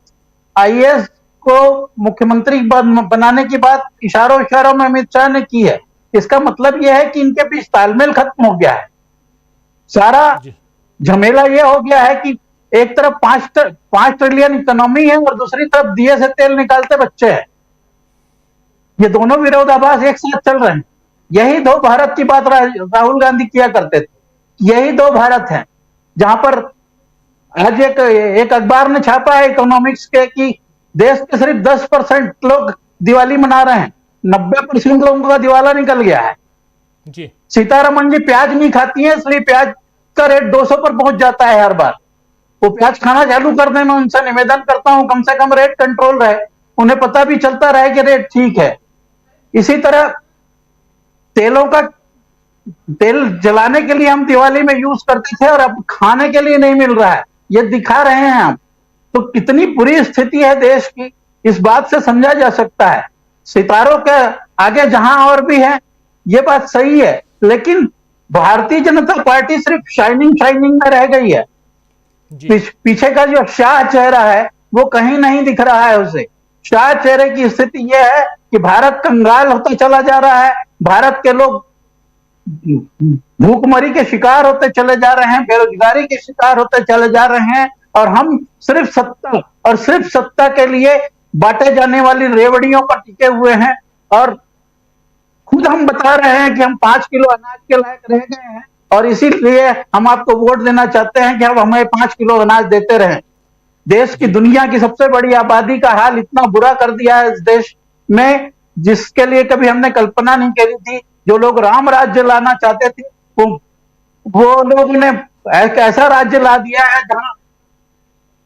आईएएस को मुख्यमंत्री बनाने की बात इशारों में अमित शाह ने की है। इसका मतलब यह है कि इनके बीच तालमेल खत्म हो गया है। सारा झमेला यह हो गया है कि एक तरफ 5 ट्रिलियन इकोनॉमी है और दूसरी तरफ दिए से तेल निकालते बच्चे हैं। ये दोनों विरोधाभास एक साथ चल रहे हैं। यही 2 भारत की बात राहुल गांधी किया करते थे। यही 2 भारत हैं, जहां पर आज एक अखबार ने छापा है इकोनॉमिक्स के कि देश के सिर्फ 10% लोग दिवाली मना रहे हैं, 90% लोगों का दिवाला निकल गया है जी। सीतारमन जी प्याज नहीं खाती हैं, इसलिए प्याज का रेट 200 पर पहुंच जाता है हर बार। वो प्याज खाना चालू कर दें। मैं उनसे निवेदन करता हूं कम से कम रेट कंट्रोल रहे, उन्हें पता भी चलता रहे कि रेट ठीक है। इसी तरह तेल जलाने के लिए हम दिवाली में यूज करते थे और अब खाने के लिए नहीं मिल रहा है, ये दिखा रहे हैं हम। तो कितनी बुरी स्थिति है देश की, इस बात से समझा जा सकता है। सितारों के आगे जहां और भी है, ये बात सही है, लेकिन भारतीय जनता पार्टी सिर्फ शाइनिंग में रह गई है। पीछे का जो शाह चेहरा है वो कहीं नहीं दिख रहा है उसे। शाह चेहरे की स्थिति यह है कि भारत कंगाल होता चला जा रहा है, भारत के लोग भूखमरी के शिकार होते चले जा रहे हैं, बेरोजगारी के शिकार होते चले जा रहे हैं, और हम सिर्फ सत्ता के लिए बांटे जाने वाली रेवड़ियों पर टिके हुए हैं। और खुद हम बता रहे हैं कि हम 5 किलो अनाज के लायक रह गए हैं और इसीलिए हम आपको वोट देना चाहते हैं कि अब हमें 5 किलो अनाज देते रहें। देश की दुनिया की सबसे बड़ी आबादी का हाल इतना बुरा कर दिया है इस देश में, जिसके लिए कभी हमने कल्पना नहीं करी थी। जो लोग राम राज्य लाना चाहते थे वो लोगों ने एक ऐसा राज्य ला दिया है जहां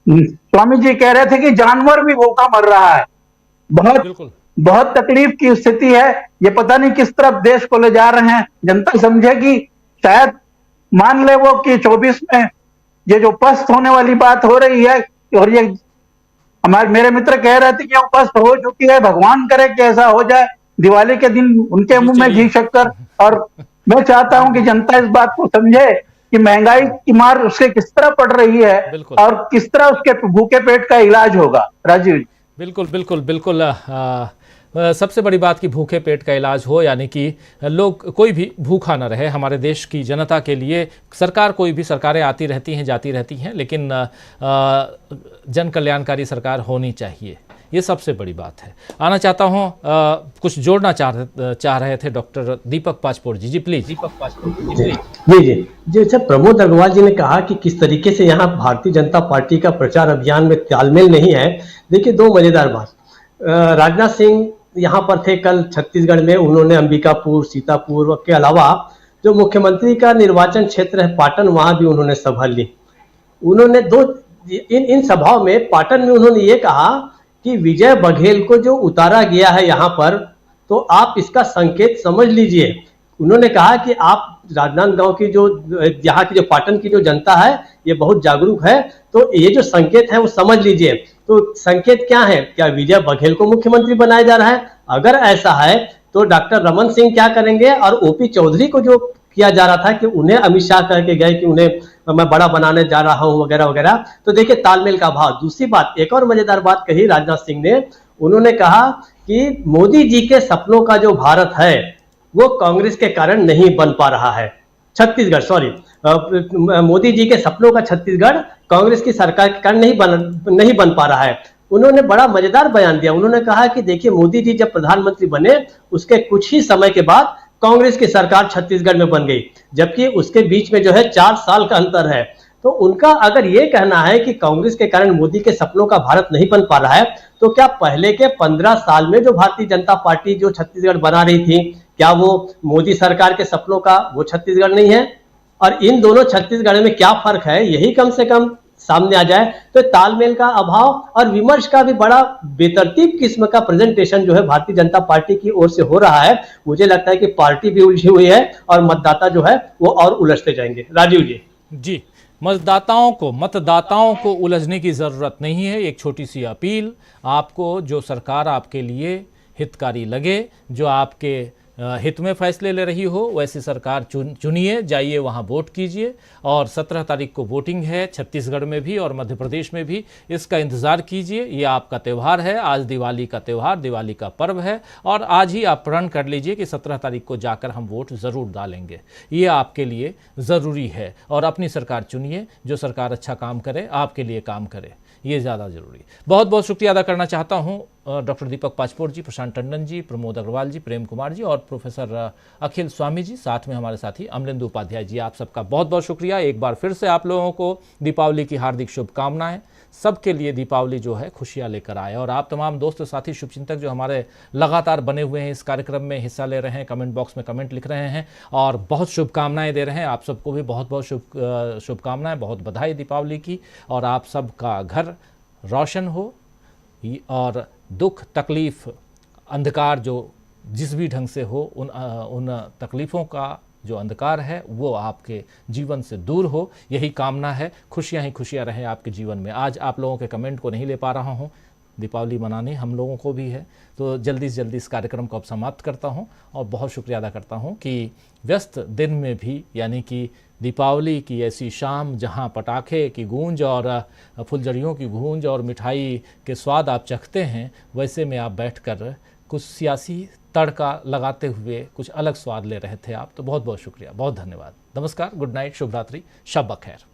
स्वामी जी कह रहे थे कि जानवर भी भूखा मर रहा है। बहुत तकलीफ की स्थिति है। ये पता नहीं किस तरफ देश को ले जा रहे हैं। जनता समझेगी, शायद मान ले वो कि 24 में ये जो पस्त होने वाली बात हो रही है, और ये मेरे मित्र कह रहे थे कि वो पस्त हो चुकी है, भगवान करे कि ऐसा हो जाए दिवाली के दिन उनके मुंह में घी शक्कर। और मैं चाहता हूं कि जनता इस बात को समझे कि महंगाई की मार उसके किस तरह पड़ रही है और किस तरह उसके भूखे पेट का इलाज होगा। राजीव जी, बिल्कुल। सबसे बड़ी बात कि भूखे पेट का इलाज हो, यानी कि लोग कोई भी भूखा ना रहे। हमारे देश की जनता के लिए कोई भी सरकारें आती रहती हैं, जाती रहती हैं, लेकिन जन कल्याणकारी सरकार होनी चाहिए, ये सबसे बड़ी बात है। आना चाहता हूँ, कुछ जोड़ना चाह रहे थे डॉक्टर दीपक पाचपोर जी। प्लीज दीपक पाचपोर जी। जैसे प्रमोद अग्रवाल जी ने कहा कि किस तरीके से यहाँ भारतीय जनता पार्टी का प्रचार अभियान में तालमेल नहीं है। देखिए, दो मजेदार बात। राजनाथ सिंह यहाँ पर थे कल छत्तीसगढ़ में, उन्होंने अंबिकापुर, सीतापुर के अलावा जो मुख्यमंत्री का निर्वाचन क्षेत्र है पाटन, वहां भी उन्होंने सभा ली। उन्होंने इन सभाओं में पाटन में उन्होंने ये कहा कि विजय बघेल को जो उतारा गया है यहाँ पर, तो आप इसका संकेत समझ लीजिए। उन्होंने कहा कि आप राजनांदगांव की जो यहाँ की जो पाटन की जो जनता है ये बहुत जागरूक है, तो ये जो संकेत है वो समझ लीजिए। तो संकेत क्या है? क्या विजय बघेल को मुख्यमंत्री बनाया जा रहा है? अगर ऐसा है तो डॉक्टर रमन सिंह क्या करेंगे? और ओपी चौधरी को जो किया जा रहा था कि उन्हें अमित शाह करके गए कि उन्हें मैं बड़ा बनाने जा रहा हूं वगैरह वगैरह। तो देखिए तालमेल का अभाव। दूसरी बात, एक और मजेदार बात कही राजनाथ सिंह ने, उन्होंने कहा कि मोदी जी के सपनों का जो भारत है वो कांग्रेस के कारण नहीं बन पा रहा है। मोदी जी के सपनों का छत्तीसगढ़ कांग्रेस की सरकार के कारण नहीं बन पा रहा है। उन्होंने बड़ा मजेदार बयान दिया। उन्होंने कहा कि देखिए, मोदी जी जब प्रधानमंत्री बने उसके कुछ ही समय के बाद कांग्रेस की सरकार छत्तीसगढ़ में बन गई, जबकि उसके बीच में जो है 4 साल का अंतर है। तो उनका अगर ये कहना है कि कांग्रेस के कारण मोदी के सपनों का भारत नहीं बन पा रहा है, तो क्या पहले के 15 साल में जो भारतीय जनता पार्टी जो छत्तीसगढ़ बना रही थी, क्या वो मोदी सरकार के सपनों का वो छत्तीसगढ़ नहीं है? और इन दोनों छत्तीसगढ़ में क्या फर्क है, यही कम से कम सामने आ जाए। तो तालमेल का अभाव और विमर्श का भी बड़ा बेतरतीब किस्म का प्रेजेंटेशन जो है भारतीय जनता पार्टी की ओर से हो रहा है। मुझे लगता है कि पार्टी भी उलझी हुई है और मतदाता जो है वो और उलझते जाएंगे। राजीव जी। मतदाताओं को उलझने की जरूरत नहीं है। एक छोटी सी अपील, आपको जो सरकार आपके लिए हितकारी लगे, जो आपके हित में फैसले ले रही हो, वैसी सरकार चुनिए, जाइए वहाँ वोट कीजिए। और 17 तारीख को वोटिंग है छत्तीसगढ़ में भी और मध्य प्रदेश में भी, इसका इंतज़ार कीजिए। ये आपका त्यौहार है, आज दिवाली का त्यौहार, दिवाली का पर्व है, और आज ही आप प्रण कर लीजिए कि 17 तारीख को जाकर हम वोट ज़रूर डालेंगे। ये आपके लिए ज़रूरी है। और अपनी सरकार चुनिए, जो सरकार अच्छा काम करे, आपके लिए काम करे, ये ज़्यादा ज़रूरी। बहुत बहुत शुक्रिया अदा करना चाहता हूँ डॉक्टर दीपक पाचपोर जी, प्रशांत टंडन जी, प्रमोद अग्रवाल जी, प्रेम कुमार जी और प्रोफेसर अखिल स्वामी जी, साथ में हमारे साथी अमलेंदु उपाध्याय जी। आप सबका बहुत बहुत शुक्रिया। एक बार फिर से आप लोगों को दीपावली की हार्दिक शुभकामनाएं। सबके लिए दीपावली जो है खुशियां लेकर आए। और आप तमाम दोस्त साथी शुभचिंतक जो हमारे लगातार बने हुए हैं, इस कार्यक्रम में हिस्सा ले रहे हैं, कमेंट बॉक्स में कमेंट लिख रहे हैं और बहुत शुभकामनाएं दे रहे हैं, आप सबको भी बहुत बहुत शुभकामनाएं, बहुत बधाई दीपावली की। और आप सबका घर रोशन हो और दुख तकलीफ अंधकार जो जिस भी ढंग से हो, उन तकलीफ़ों का जो अंधकार है वो आपके जीवन से दूर हो, यही कामना है। खुशियां ही खुशियां रहें आपके जीवन में। आज आप लोगों के कमेंट को नहीं ले पा रहा हूं, दीपावली मनानी हम लोगों को भी है, तो जल्दी से जल्दी इस कार्यक्रम को अब समाप्त करता हूं और बहुत शुक्रिया अदा करता हूं कि व्यस्त दिन में भी, यानी कि दीपावली की ऐसी शाम जहां पटाखे की गूंज और फुलझड़ियों की गूंज और मिठाई के स्वाद आप चखते हैं, वैसे में आप बैठकर कुछ सियासी तड़का लगाते हुए कुछ अलग स्वाद ले रहे थे आप। तो बहुत बहुत शुक्रिया, बहुत धन्यवाद। नमस्कार, गुड नाइट, शुभ रात्रि, शब बखैर।